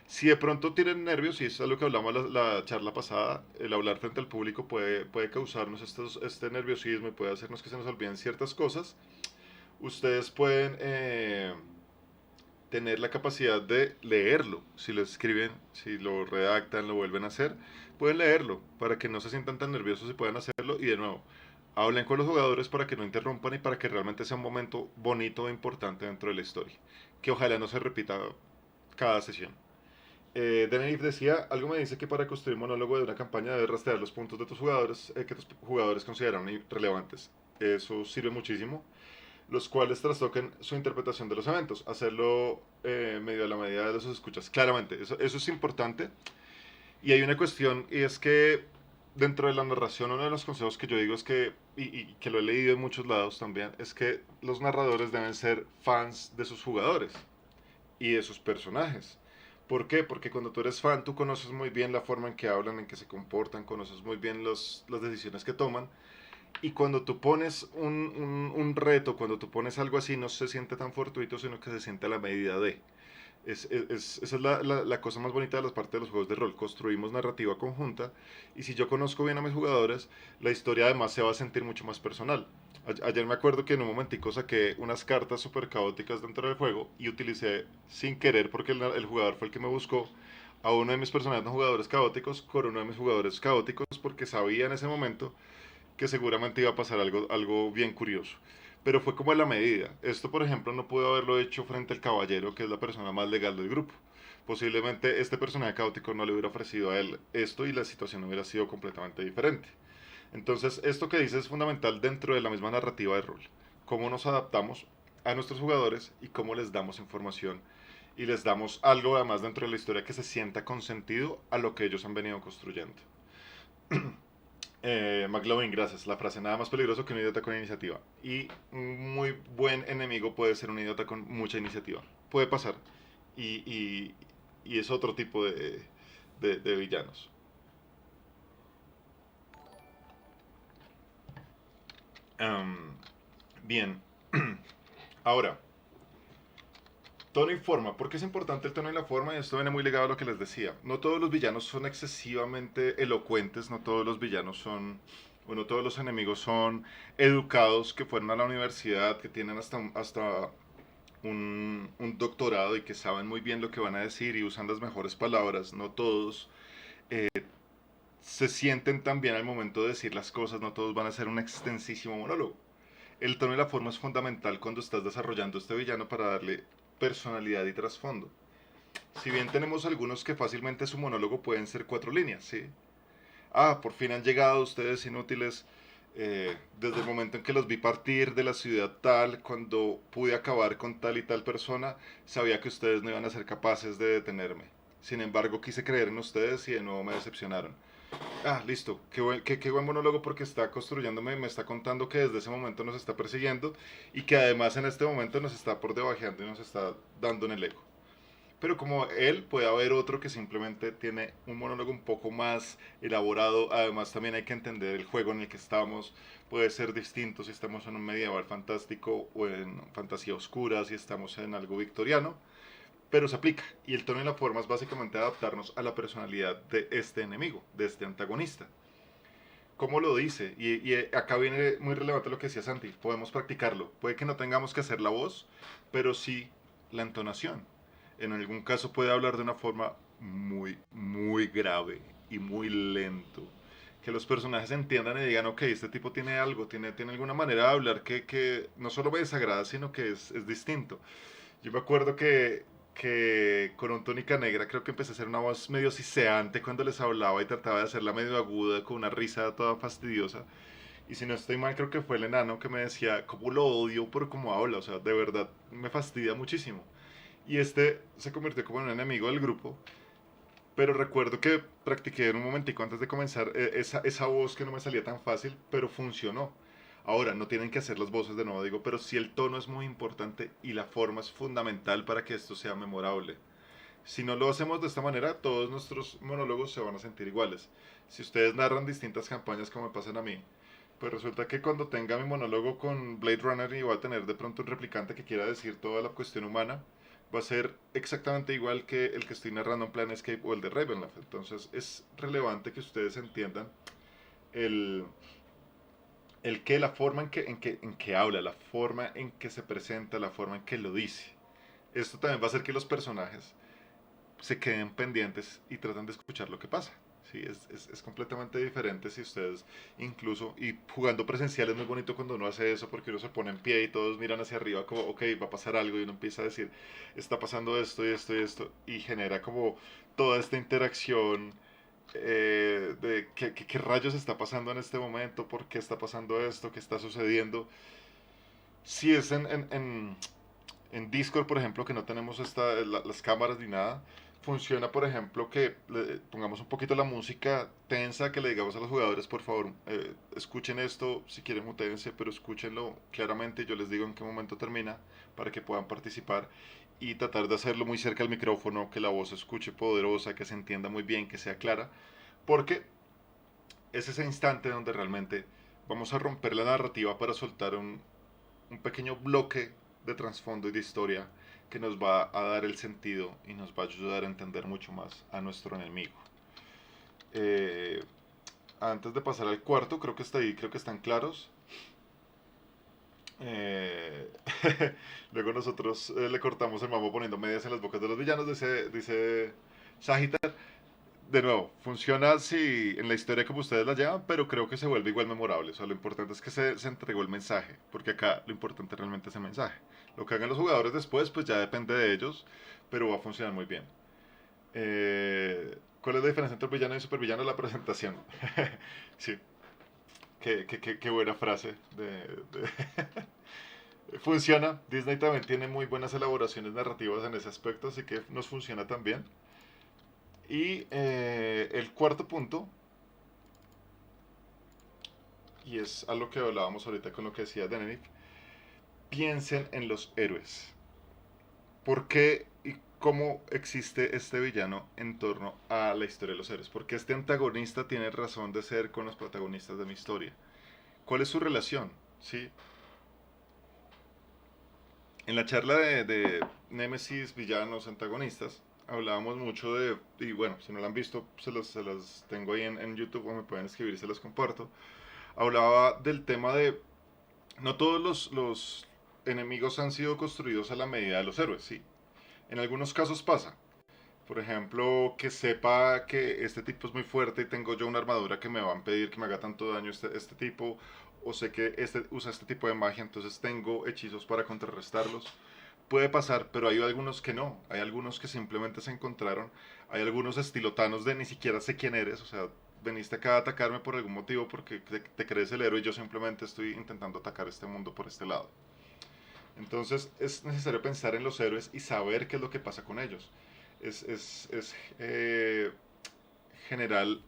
Si de pronto tienen nervios, y eso es lo que hablamos la charla pasada, el hablar frente al público puede causarnos este nerviosismo y puede hacernos que se nos olviden ciertas cosas. Ustedes pueden tener la capacidad de leerlo. Si lo escriben, si lo redactan, lo vuelven a hacer, pueden leerlo para que no se sientan tan nerviosos y puedan hacerlo. Y de nuevo, hablen con los jugadores para que no interrumpan y para que realmente sea un momento bonito e importante dentro de la historia. Que ojalá no se repita cada sesión. Denif decía, algo me dice que para construir un monólogo de una campaña debes rastrear los puntos de tus jugadores que tus jugadores consideran relevantes. Eso sirve muchísimo, los cuales trastoquen su interpretación de los eventos, hacerlo medio a la medida de los escuchas. Claramente, eso es importante. Y hay una cuestión, y es que dentro de la narración, uno de los consejos que yo digo es que, y que lo he leído en muchos lados también, es que los narradores deben ser fans de sus jugadores y de sus personajes. ¿Por qué? Porque cuando tú eres fan, tú conoces muy bien la forma en que hablan, en que se comportan, conoces muy bien las decisiones que toman, y cuando tú pones un reto, cuando tú pones algo así, no se siente tan fortuito, sino que se siente a la medida de. Esa es la cosa más bonita de las partes de los juegos de rol. Construimos narrativa conjunta y si yo conozco bien a mis jugadores, la historia además se va a sentir mucho más personal. Ayer me acuerdo que en un momentico saqué unas cartas súper caóticas dentro del juego y utilicé sin querer, porque el jugador fue el que me buscó, a uno de mis personajes no jugadores caóticos con uno de mis jugadores caóticos porque sabía en ese momento que seguramente iba a pasar algo bien curioso. Pero fue como a la medida. Esto, por ejemplo, no pude haberlo hecho frente al caballero, que es la persona más legal del grupo. Posiblemente este personaje caótico no le hubiera ofrecido a él esto y la situación hubiera sido completamente diferente. Entonces, esto que dice es fundamental dentro de la misma narrativa de rol. Cómo nos adaptamos a nuestros jugadores y cómo les damos información y les damos algo además dentro de la historia que se sienta consentido a lo que ellos han venido construyendo. McLovin, gracias. La frase nada más peligroso que un idiota con iniciativa. Y un muy buen enemigo puede ser un idiota con mucha iniciativa. Puede pasar. Y, y- y es otro tipo de villanos. Am, bien. Ahora, tono y forma. ¿Por qué es importante el tono y la forma? Y esto viene muy ligado a lo que les decía. No todos los villanos son excesivamente elocuentes, no todos los villanos son, bueno, todos los enemigos son educados, que fueron a la universidad, que tienen hasta un doctorado y que saben muy bien lo que van a decir y usan las mejores palabras. No todos se sienten tan bien al momento de decir las cosas, no todos van a hacer un extensísimo monólogo. El tono y la forma es fundamental cuando estás desarrollando este villano para darle personalidad y trasfondo. Si bien tenemos algunos que fácilmente su monólogo pueden ser 4 líneas, ¿sí? Ah, por fin han llegado ustedes inútiles. Desde el momento en que los vi partir de la ciudad tal, cuando pude acabar con tal y tal persona, sabía que ustedes no iban a ser capaces de detenerme. Sin embargo, quise creer en ustedes y de nuevo me decepcionaron. Ah, listo. Qué buen monólogo porque está construyéndome, me está contando que desde ese momento nos está persiguiendo y que además en este momento nos está por debajeando y nos está dando en el ego. Pero como él, puede haber otro que simplemente tiene un monólogo un poco más elaborado. Además, también hay que entender el juego en el que estamos. Puede ser distinto si estamos en un medieval fantástico o en fantasía oscura, si estamos en algo victoriano. Pero se aplica. Y el tono y la forma es básicamente adaptarnos a la personalidad de este enemigo, de este antagonista. ¿Cómo lo dice? Y acá viene muy relevante lo que decía Santi. Podemos practicarlo. Puede que no tengamos que hacer la voz, pero sí la entonación. En algún caso puede hablar de una forma muy grave y muy lento. Que los personajes entiendan y digan, ok, este tipo tiene algo, tiene alguna manera de hablar que no solo me desagrada, sino que es distinto. Yo me acuerdo que con un túnica negra creo que empecé a hacer una voz medio siseante cuando les hablaba y trataba de hacerla medio aguda con una risa toda fastidiosa. Y si no estoy mal, creo que fue el enano que me decía, ¿cómo lo odio por cómo habla? O sea, de verdad me fastidia muchísimo. Y este se convirtió como en un enemigo del grupo. Pero recuerdo que practiqué en un momentico antes de comenzar esa voz que no me salía tan fácil, pero funcionó. Ahora, no tienen que hacer las voces de nuevo, digo, pero sí el tono es muy importante y la forma es fundamental para que esto sea memorable. Si no lo hacemos de esta manera, todos nuestros monólogos se van a sentir iguales. Si ustedes narran distintas campañas como me pasan a mí, pues resulta que cuando tenga mi monólogo con Blade Runner y va a tener de pronto un replicante que quiera decir toda la cuestión humana, va a ser exactamente igual que el que estoy narrando en Planescape o el de Ravenloft. Entonces es relevante que ustedes entiendan el, el que, la forma en que habla, la forma en que se presenta, la forma en que lo dice. Esto también va a hacer que los personajes se queden pendientes y traten de escuchar lo que pasa. Sí, es completamente diferente si ustedes incluso, y jugando presencial es muy bonito cuando uno hace eso porque uno se pone en pie y todos miran hacia arriba como, ok, va a pasar algo y uno empieza a decir, está pasando esto y esto y esto y genera como toda esta interacción de qué rayos está pasando en este momento, por qué está pasando esto, qué está sucediendo. Si es en Discord, por ejemplo, que no tenemos las cámaras ni nada, funciona, por ejemplo, que pongamos un poquito la música tensa, que le digamos a los jugadores, por favor, escuchen esto, si quieren mutense, pero escúchenlo claramente, yo les digo en qué momento termina, para que puedan participar, y tratar de hacerlo muy cerca al micrófono, que la voz se escuche poderosa, que se entienda muy bien, que sea clara, porque es ese instante donde realmente vamos a romper la narrativa para soltar un pequeño bloque de trasfondo y de historia que nos va a dar el sentido y nos va a ayudar a entender mucho más a nuestro enemigo. Eh, Antes de pasar al cuarto, creo que está ahí, creo que están claros. Eh, Luego nosotros le cortamos el mambo poniendo medias en las bocas de los villanos, dice Sagitar. De nuevo, funciona si en la historia como ustedes la llevan, pero creo que se vuelve igual memorable. O sea, lo importante es que se entregó el mensaje, porque acá lo importante realmente es el mensaje. Lo que hagan los jugadores después, pues ya depende de ellos, pero va a funcionar muy bien. ¿Cuál es la diferencia entre villano y supervillano? La presentación. Sí, qué buena frase. Funciona. Disney también tiene muy buenas elaboraciones narrativas en ese aspecto, así que nos funciona también. Y el cuarto punto, y es a lo que hablábamos ahorita con lo que decía Denenic, piensen en los héroes. ¿Por qué y cómo existe este villano en torno a la historia de los héroes? Porque este antagonista tiene razón de ser con los protagonistas de mi historia. ¿Cuál es su relación? ¿Sí? En la charla de Némesis, villanos, antagonistas, hablábamos mucho de, y bueno, si no lo han visto, se los tengo ahí en YouTube o me pueden escribir y se los comparto. Hablaba del tema de, no todos los enemigos han sido construidos a la medida de los héroes, sí. En algunos casos pasa. Por ejemplo, que sepa que este tipo es muy fuerte y tengo yo una armadura que me va a impedir que me haga tanto daño este tipo, o sé que este usa este tipo de magia, entonces tengo hechizos para contrarrestarlos. Puede pasar, pero hay algunos que no. Hay algunos que simplemente se encontraron. Hay algunos estilotanos de ni siquiera sé quién eres, o sea, veniste acá a atacarme por algún motivo porque te crees el héroe y yo simplemente estoy intentando atacar este mundo por este lado. Entonces es necesario pensar en los héroes y saber qué es lo que pasa con ellos. Es general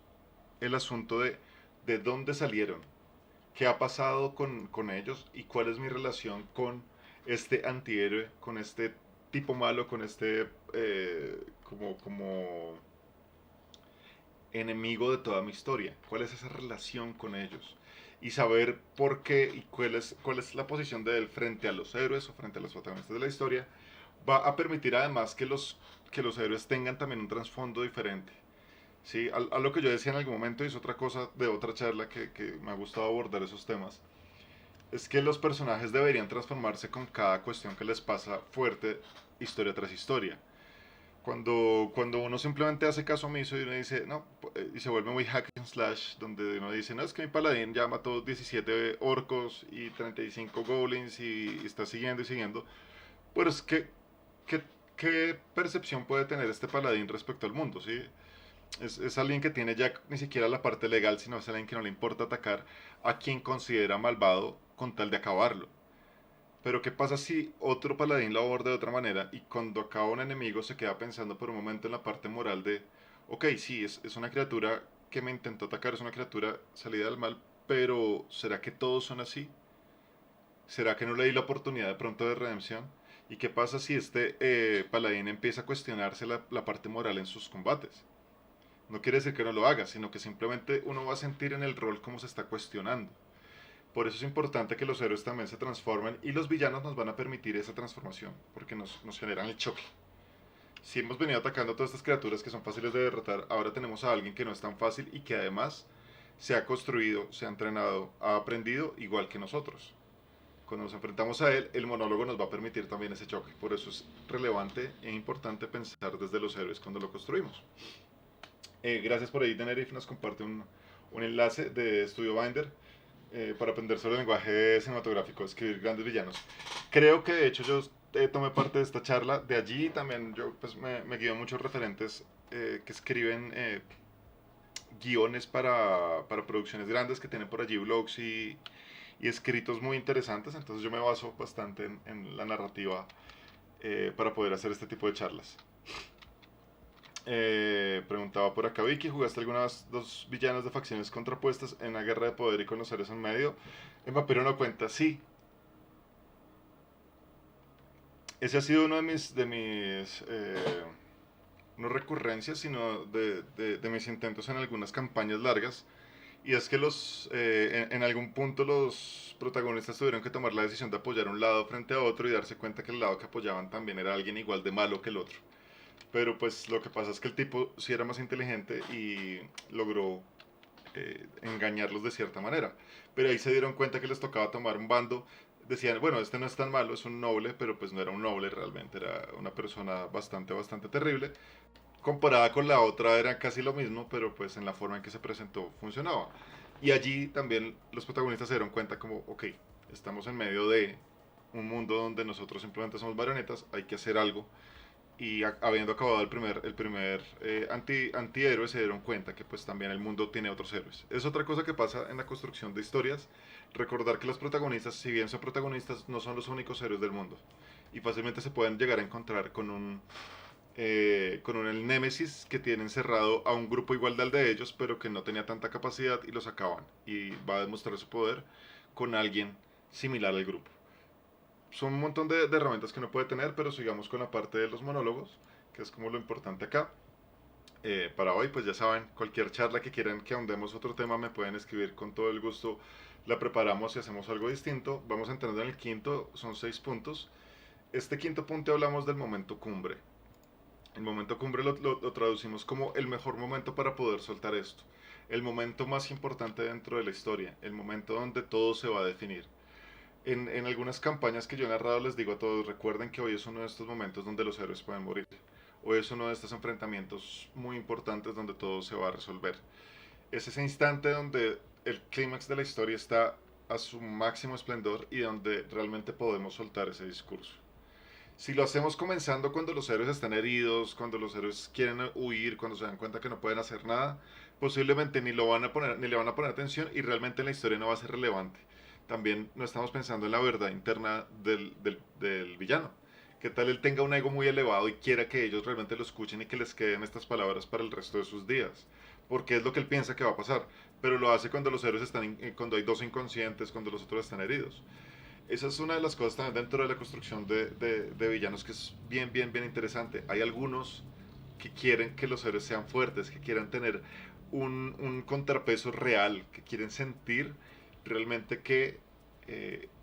el asunto de dónde salieron, qué ha pasado con ellos y cuál es mi relación con este antihéroe, con este tipo malo, con este como enemigo de toda mi historia. ¿Cuál es esa relación con ellos? Y saber por qué y cuál es la posición de él frente a los héroes o frente a los protagonistas de la historia va a permitir además que los héroes tengan también un trasfondo diferente. Sí, a lo que yo decía en algún momento, y es otra cosa de otra charla que me ha gustado abordar esos temas, es que los personajes deberían transformarse con cada cuestión que les pasa fuerte, historia tras historia. Cuando uno simplemente hace caso omiso y uno dice, no, y se vuelve muy hack and slash, donde uno dice, no, es que mi paladín ya mató 17 orcos y 35 goblins y está siguiendo y siguiendo, pues ¿qué, qué percepción puede tener este paladín respecto al mundo? ¿Sí? Es alguien que tiene ya ni siquiera la parte legal, sino es alguien que no le importa atacar a quien considera malvado con tal de acabarlo. Pero ¿qué pasa si otro paladín lo aborda de otra manera y cuando acaba un enemigo se queda pensando por un momento en la parte moral de, ok, sí, es una criatura que me intentó atacar, es una criatura salida del mal, pero ¿será que todos son así? ¿Será que no le di la oportunidad de pronto de redención? ¿Y qué pasa si este paladín empieza a cuestionarse la parte moral en sus combates? No quiere decir que no lo haga, sino que simplemente uno va a sentir en el rol cómo se está cuestionando. Por eso es importante que los héroes también se transformen y los villanos nos van a permitir esa transformación, porque nos generan el choque. Si hemos venido atacando a todas estas criaturas que son fáciles de derrotar, ahora tenemos a alguien que no es tan fácil y que además se ha construido, se ha entrenado, ha aprendido igual que nosotros. Cuando nos enfrentamos a él, el monólogo nos va a permitir también ese choque. Por eso es relevante e importante pensar desde los héroes cuando lo construimos. Gracias por ahí, Tenerife nos comparte un enlace de Studio Binder para aprender sobre el lenguaje cinematográfico, escribir grandes villanos. Creo que de hecho yo tomé parte de esta charla, de allí también yo pues me guío muchos referentes que escriben guiones para producciones grandes, que tienen por allí blogs y escritos muy interesantes, entonces yo me baso bastante en la narrativa para poder hacer este tipo de charlas. Preguntaba por acá, Vicky, ¿jugaste algunas dos villanos de facciones contrapuestas en la guerra de poder y con los seres en medio? En Vampiro no cuenta, sí. Ese ha sido uno de mis no recurrencias, sino de mis intentos en algunas campañas largas. Y es que en algún punto los protagonistas tuvieron que tomar la decisión de apoyar un lado frente a otro y darse cuenta que el lado que apoyaban también era alguien igual de malo que el otro. Pero pues lo que pasa es que el tipo sí era más inteligente y logró engañarlos de cierta manera. Pero ahí se dieron cuenta que les tocaba tomar un bando. Decían, bueno, este no es tan malo, es un noble, pero pues no era un noble realmente, era una persona bastante, bastante terrible. Comparada con la otra era casi lo mismo, pero pues en la forma en que se presentó funcionaba. Y allí también los protagonistas se dieron cuenta como, ok, estamos en medio de un mundo donde nosotros simplemente somos marionetas, hay que hacer algo. Y habiendo acabado el primer antihéroe, se dieron cuenta que pues también el mundo tiene otros héroes. Es otra cosa que pasa en la construcción de historias, recordar que los protagonistas, si bien son protagonistas, no son los únicos héroes del mundo. Y fácilmente se pueden llegar a encontrar con el Némesis que tiene encerrado a un grupo igual al de ellos, pero que no tenía tanta capacidad y los acaban. Y va a demostrar su poder con alguien similar al grupo. Son un montón de herramientas que uno puede tener, pero sigamos con la parte de los monólogos, que es como lo importante acá. Para hoy, pues ya saben, cualquier charla que quieran que ahondemos otro tema, me pueden escribir con todo el gusto. La preparamos y hacemos algo distinto. Vamos entrando en el quinto, son 6 puntos. Este quinto punto hablamos del momento cumbre. El momento cumbre lo traducimos como el mejor momento para poder soltar esto. El momento más importante dentro de la historia. El momento donde todo se va a definir. En algunas campañas que yo he narrado les digo a todos, recuerden que hoy es uno de estos momentos donde los héroes pueden morir. Hoy es uno de estos enfrentamientos muy importantes donde todo se va a resolver. Es ese instante donde el clímax de la historia está a su máximo esplendor y donde realmente podemos soltar ese discurso. Si lo hacemos comenzando cuando los héroes están heridos, cuando los héroes quieren huir, cuando se dan cuenta que no pueden hacer nada, posiblemente ni lo van a poner, ni le van a poner atención y realmente la historia no va a ser relevante. También no estamos pensando en la verdad interna del villano. ¿Qué tal él tenga un ego muy elevado y quiera que ellos realmente lo escuchen y que les queden estas palabras para el resto de sus días? Porque es lo que él piensa que va a pasar. Pero lo hace cuando los héroes están, cuando hay dos inconscientes, cuando los otros están heridos. Esa es una de las cosas también dentro de la construcción de villanos que es bien, bien, bien interesante. Hay algunos que quieren que los héroes sean fuertes, que quieran tener un contrapeso real, que quieren sentir realmente que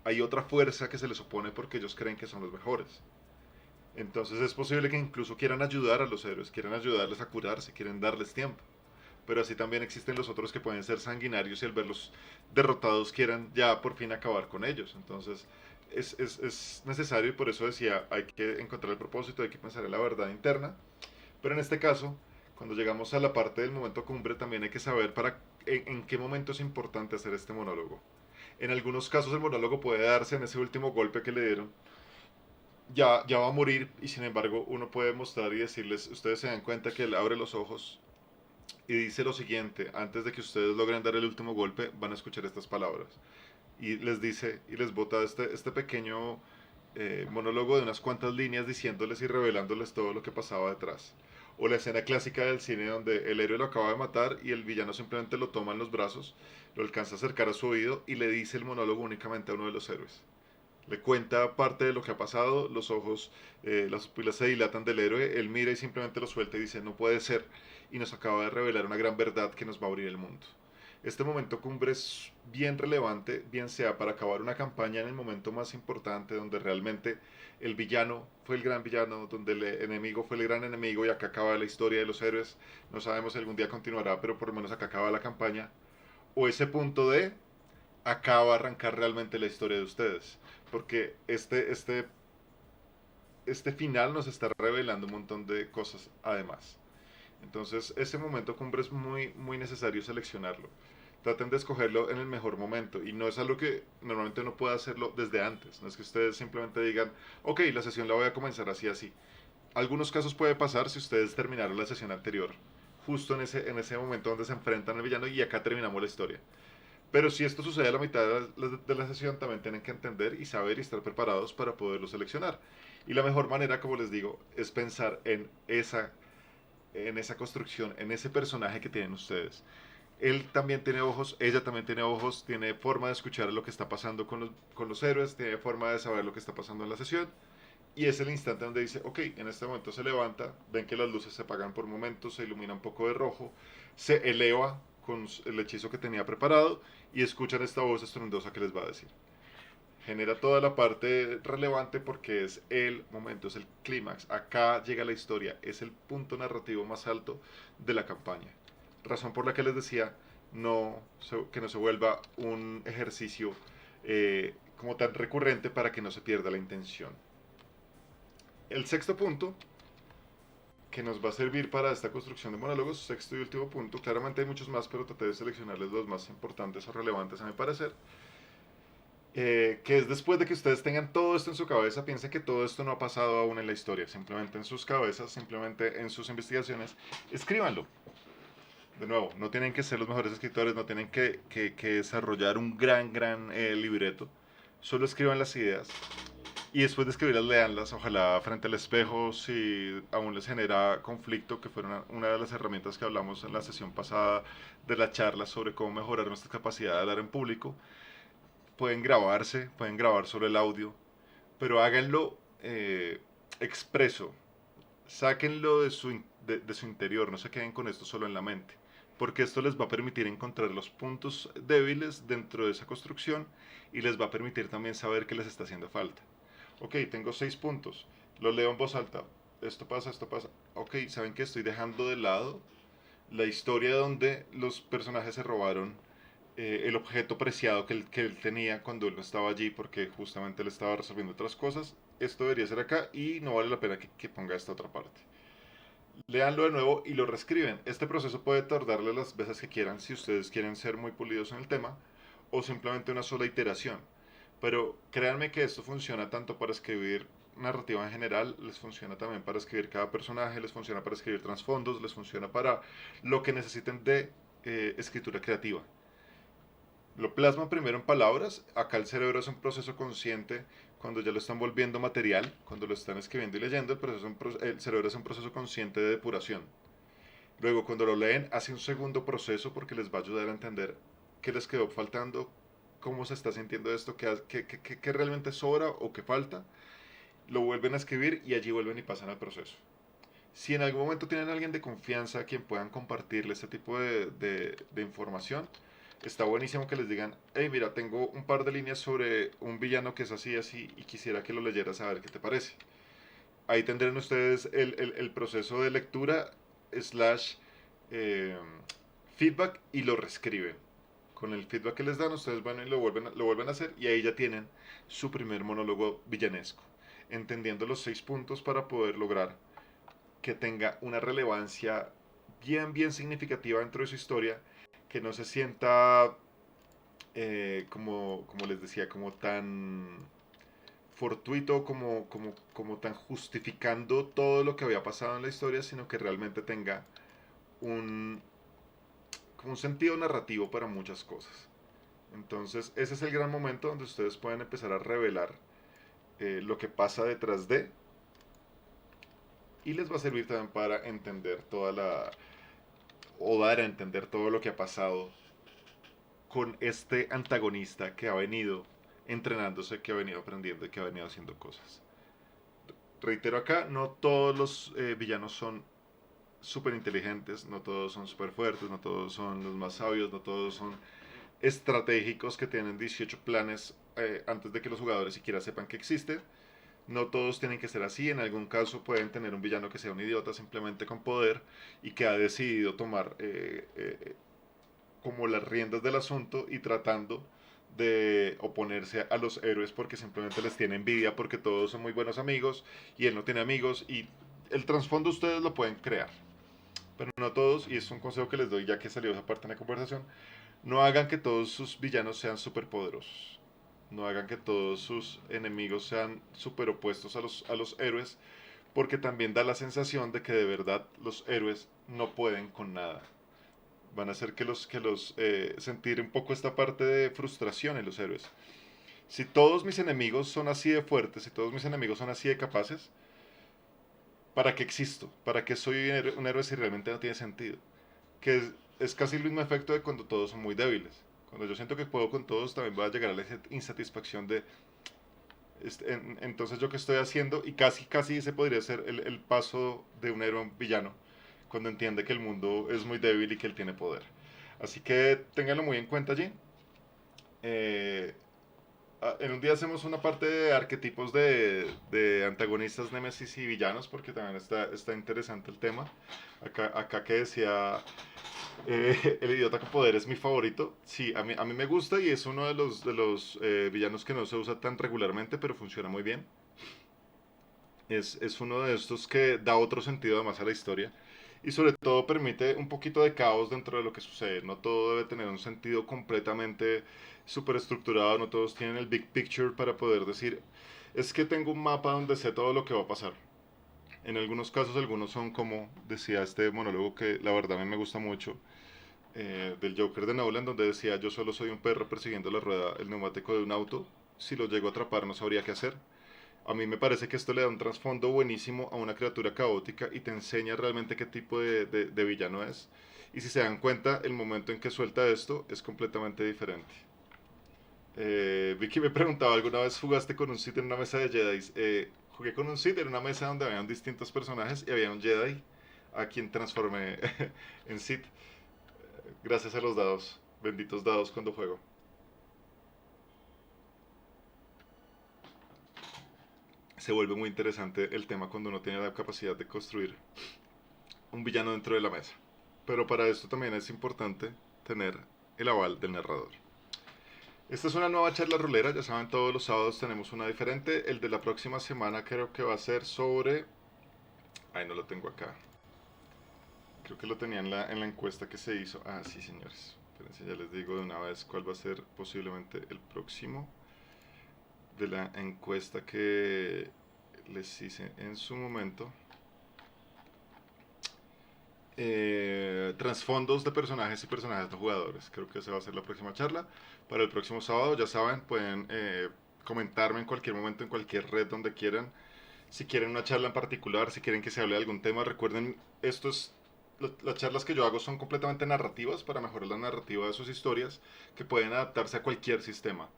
hay otra fuerza que se les opone porque ellos creen que son los mejores. Entonces es posible que incluso quieran ayudar a los héroes, quieran ayudarles a curarse, quieren darles tiempo. Pero así también existen los otros que pueden ser sanguinarios y al verlos derrotados quieran ya por fin acabar con ellos. Entonces es necesario y por eso decía, hay que encontrar el propósito, hay que pensar en la verdad interna. Pero en este caso, cuando llegamos a la parte del momento cumbre, también hay que saber en qué momento es importante hacer este monólogo. En algunos casos el monólogo puede darse en ese último golpe que le dieron. Ya va a morir y sin embargo uno puede mostrar y decirles, ustedes se dan cuenta que él abre los ojos y dice lo siguiente, antes de que ustedes logren dar el último golpe, van a escuchar estas palabras. Y les dice, y les bota este pequeño monólogo de unas cuantas líneas diciéndoles y revelándoles todo lo que pasaba detrás. O la escena clásica del cine donde el héroe lo acaba de matar y el villano simplemente lo toma en los brazos, lo alcanza a acercar a su oído y le dice el monólogo únicamente a uno de los héroes. Le cuenta parte de lo que ha pasado, los ojos, las pupilas se dilatan del héroe, él mira y simplemente lo suelta y dice, no puede ser, y nos acaba de revelar una gran verdad que nos va a abrir el mundo. Este momento cumbre es bien relevante, bien sea para acabar una campaña en el momento más importante, donde realmente el villano fue el gran villano, donde el enemigo fue el gran enemigo y acá acaba la historia de los héroes, no sabemos si algún día continuará, pero por lo menos acá acaba la campaña, o ese punto de acaba a arrancar realmente la historia de ustedes. Porque este final nos está revelando un montón de cosas además. Entonces, ese momento cumbre es muy, muy necesario seleccionarlo. Traten de escogerlo en el mejor momento. Y no es algo que normalmente uno pueda hacerlo desde antes. No es que ustedes simplemente digan, ok, la sesión la voy a comenzar así, así. Algunos casos puede pasar si ustedes terminaron la sesión anterior, justo en ese momento donde se enfrentan al villano y acá terminamos la historia. Pero si esto sucede a la mitad de la sesión, también tienen que entender y saber y estar preparados para poderlo seleccionar. Y la mejor manera, como les digo, es pensar en esa construcción, en ese personaje que tienen ustedes. Él también tiene ojos, ella también tiene ojos, tiene forma de escuchar lo que está pasando con los héroes, tiene forma de saber lo que está pasando en la sesión. Y es el instante donde dice, ok, en este momento se levanta, ven que las luces se apagan por momentos, se ilumina un poco de rojo, se eleva con el hechizo que tenía preparado y escuchan esta voz estruendosa que les va a decir. Genera toda la parte relevante porque es el momento, es el clímax. Acá llega la historia, es el punto narrativo más alto de la campaña. Razón por la que les decía que no se vuelva un ejercicio como tan recurrente para que no se pierda la intención. El sexto punto que nos va a servir para esta construcción de monólogos, sexto y último punto, claramente hay muchos más, pero traté de seleccionarles los más importantes o relevantes a mi parecer, que es después de que ustedes tengan todo esto en su cabeza, piensen que todo esto no ha pasado aún en la historia, simplemente en sus cabezas, simplemente en sus investigaciones, escríbanlo. De nuevo, no tienen que ser los mejores escritores, no tienen que desarrollar un gran libreto, solo escriban las ideas y después de escribirlas, leanlas, ojalá frente al espejo, si aún les genera conflicto, que fue una de las herramientas que hablamos en la sesión pasada de la charla sobre cómo mejorar nuestra capacidad de hablar en público. Pueden grabarse, pueden grabar solo el audio, pero háganlo expreso, sáquenlo de su interior, no se queden con esto solo en la mente, porque esto les va a permitir encontrar los puntos débiles dentro de esa construcción y les va a permitir también saber qué les está haciendo falta. Ok, tengo 6 puntos, lo leo en voz alta, esto pasa, ok, ¿saben que estoy dejando de lado la historia donde los personajes se robaron el objeto preciado que él tenía cuando él no estaba allí porque justamente él estaba resolviendo otras cosas? Esto debería ser acá y no vale la pena que ponga esta otra parte. Leanlo de nuevo y lo reescriben. Este proceso puede tardarle las veces que quieran si ustedes quieren ser muy pulidos en el tema o simplemente una sola iteración. Pero créanme que esto funciona tanto para escribir narrativa en general, les funciona también para escribir cada personaje, les funciona para escribir trasfondos, les funciona para lo que necesiten de escritura creativa. Lo plasman primero en palabras, acá el cerebro es un proceso consciente cuando ya lo están volviendo material, cuando lo están escribiendo y leyendo, el cerebro es un proceso consciente de depuración. Luego cuando lo leen hace un segundo proceso porque les va a ayudar a entender qué les quedó faltando, cómo se está sintiendo esto, qué realmente sobra o qué falta. Lo vuelven a escribir y allí vuelven y pasan al proceso. Si en algún momento tienen a alguien de confianza a quien puedan compartirle este tipo de información, está buenísimo que les digan, hey, mira, tengo un par de líneas sobre un villano que es así, así, y quisiera que lo leyeras a ver qué te parece. Ahí tendrán ustedes el proceso de lectura slash eh, feedback y lo reescriben. Con el feedback que les dan, ustedes van y lo vuelven a hacer y ahí ya tienen su primer monólogo villanesco, entendiendo los 6 puntos para poder lograr que tenga una relevancia bien significativa dentro de su historia, que no se sienta, como les decía, como tan fortuito, como tan justificando todo lo que había pasado en la historia, sino que realmente tenga un, como un sentido narrativo para muchas cosas. Entonces, ese es el gran momento donde ustedes pueden empezar a revelar lo que pasa detrás de, y les va a servir también para entender o dar a entender todo lo que ha pasado con este antagonista que ha venido entrenándose, que ha venido aprendiendo y que ha venido haciendo cosas. Reitero acá, no todos los villanos son súper inteligentes, no todos son súper fuertes, no todos son los más sabios, no todos son estratégicos que tienen 18 planes antes de que los jugadores siquiera sepan que existe. No todos tienen que ser así, en algún caso pueden tener un villano que sea un idiota simplemente con poder y que ha decidido tomar como las riendas del asunto y tratando de oponerse a los héroes porque simplemente les tiene envidia porque todos son muy buenos amigos y él no tiene amigos y el trasfondo ustedes lo pueden crear, pero no todos, y es un consejo que les doy ya que salió esa parte en la conversación, no hagan que todos sus villanos sean superpoderosos. No hagan que todos sus enemigos sean super opuestos a los héroes, porque también da la sensación de que de verdad los héroes no pueden con nada. Van a hacer que los sentir un poco esta parte de frustración en los héroes. Si todos mis enemigos son así de fuertes, si todos mis enemigos son así de capaces, ¿para qué existo? ¿Para qué soy un héroe si realmente no tiene sentido? Que es casi el mismo efecto de cuando todos son muy débiles. Cuando yo siento que puedo con todos, también voy a llegar a la insatisfacción de entonces yo qué estoy haciendo, y casi ese podría ser el paso de un héroe a un villano, cuando entiende que el mundo es muy débil y que él tiene poder. Así que ténganlo muy en cuenta allí. En un día hacemos una parte de arquetipos de antagonistas, némesis y villanos, porque también está interesante el tema. Acá que decía, el idiota con poder es mi favorito. Sí, a mí me gusta y es uno de los villanos que no se usa tan regularmente, pero funciona muy bien. Es uno de estos que da otro sentido además a la historia y sobre todo permite un poquito de caos dentro de lo que sucede. No todo debe tener un sentido completamente superestructurado, no todos tienen el big picture para poder decir, es que tengo un mapa donde sé todo lo que va a pasar. En algunos casos, algunos son como decía este monólogo que la verdad a mí me gusta mucho, del Joker de Nolan, donde decía, yo solo soy un perro persiguiendo la rueda, el neumático de un auto, si lo llego a atrapar no sabría qué hacer. A mí me parece que esto le da un trasfondo buenísimo a una criatura caótica y te enseña realmente qué tipo de villano es. Y si se dan cuenta, el momento en que suelta esto es completamente diferente. Vicky me preguntaba, ¿alguna vez jugaste con un Sith en una mesa de Jedi? Jugué con un Sith en una mesa donde habían distintos personajes y había un Jedi a quien transformé en Sith. Gracias a los dados. Benditos dados cuando juego. Se vuelve muy interesante el tema cuando uno tiene la capacidad de construir un villano dentro de la mesa. Pero para esto también es importante tener el aval del narrador. Esta es una nueva charla rolera, ya saben, todos los sábados tenemos una diferente. El de la próxima semana creo que va a ser sobre... Ay, no lo tengo acá. Creo que lo tenía en la encuesta que se hizo. Ah, sí, señores. Espérense, ya les digo de una vez cuál va a ser posiblemente el próximo de la encuesta que les hice en su momento. Trasfondos de personajes y personajes no jugadores. Creo que esa va a ser la próxima charla. Para el próximo sábado, ya saben, pueden comentarme en cualquier momento, en cualquier red donde quieran. Si quieren una charla en particular, si quieren que se hable de algún tema, recuerden, las charlas que yo hago son completamente narrativas para mejorar la narrativa de sus historias, que pueden adaptarse a cualquier sistema.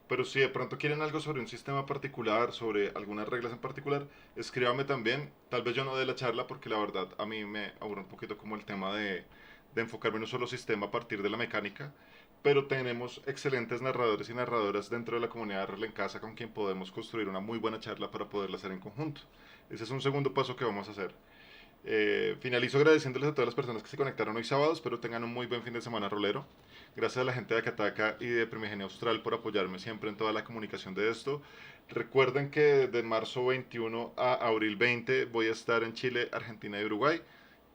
Pero si de pronto quieren algo sobre un sistema particular, sobre algunas reglas en particular, escríbame también. Tal vez yo no dé la charla porque la verdad a mí me aburre un poquito como el tema de enfocarme en un solo sistema a partir de la mecánica. Pero tenemos excelentes narradores y narradoras dentro de la comunidad de Rol en Casa con quien podemos construir una muy buena charla para poderla hacer en conjunto. Ese es un segundo paso que vamos a hacer. Finalizo agradeciéndoles a todas las personas que se conectaron hoy sábado. Espero tengan un muy buen fin de semana rolero. Gracias a la gente de Akataka y de Primigenia Austral por apoyarme siempre en toda la comunicación de esto. Recuerden que de marzo 21 a abril 20 voy a estar en Chile, Argentina y Uruguay.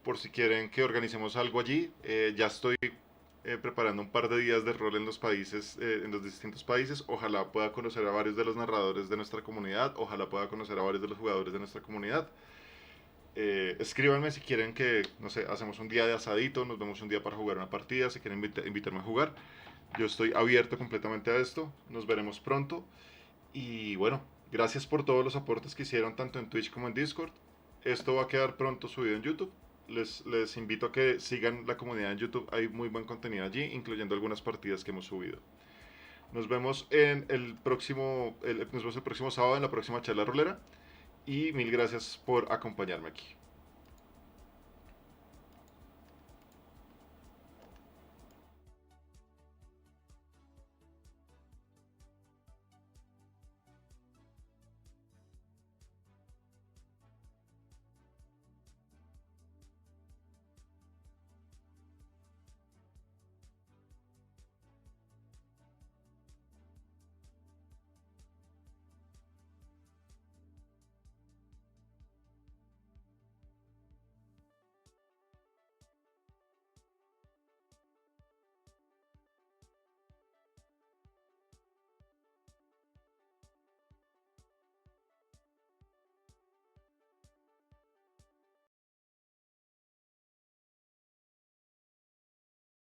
Por si quieren que organicemos algo allí, ya estoy preparando un par de días de rol en los países, en los distintos países. Ojalá pueda conocer a varios de los narradores de nuestra comunidad. Ojalá pueda conocer a varios de los jugadores de nuestra comunidad. Escríbanme si quieren que, no sé, hacemos un día de asadito, nos vemos un día para jugar una partida, si quieren invitarme a jugar. Yo estoy abierto completamente a esto, nos veremos pronto. Y bueno, gracias por todos los aportes que hicieron tanto en Twitch como en Discord. Esto va a quedar pronto subido en YouTube. Les invito a que sigan la comunidad en YouTube, hay muy buen contenido allí, incluyendo algunas partidas que hemos subido. Nos vemos nos vemos el próximo sábado en la próxima charla rolera y mil gracias por acompañarme aquí.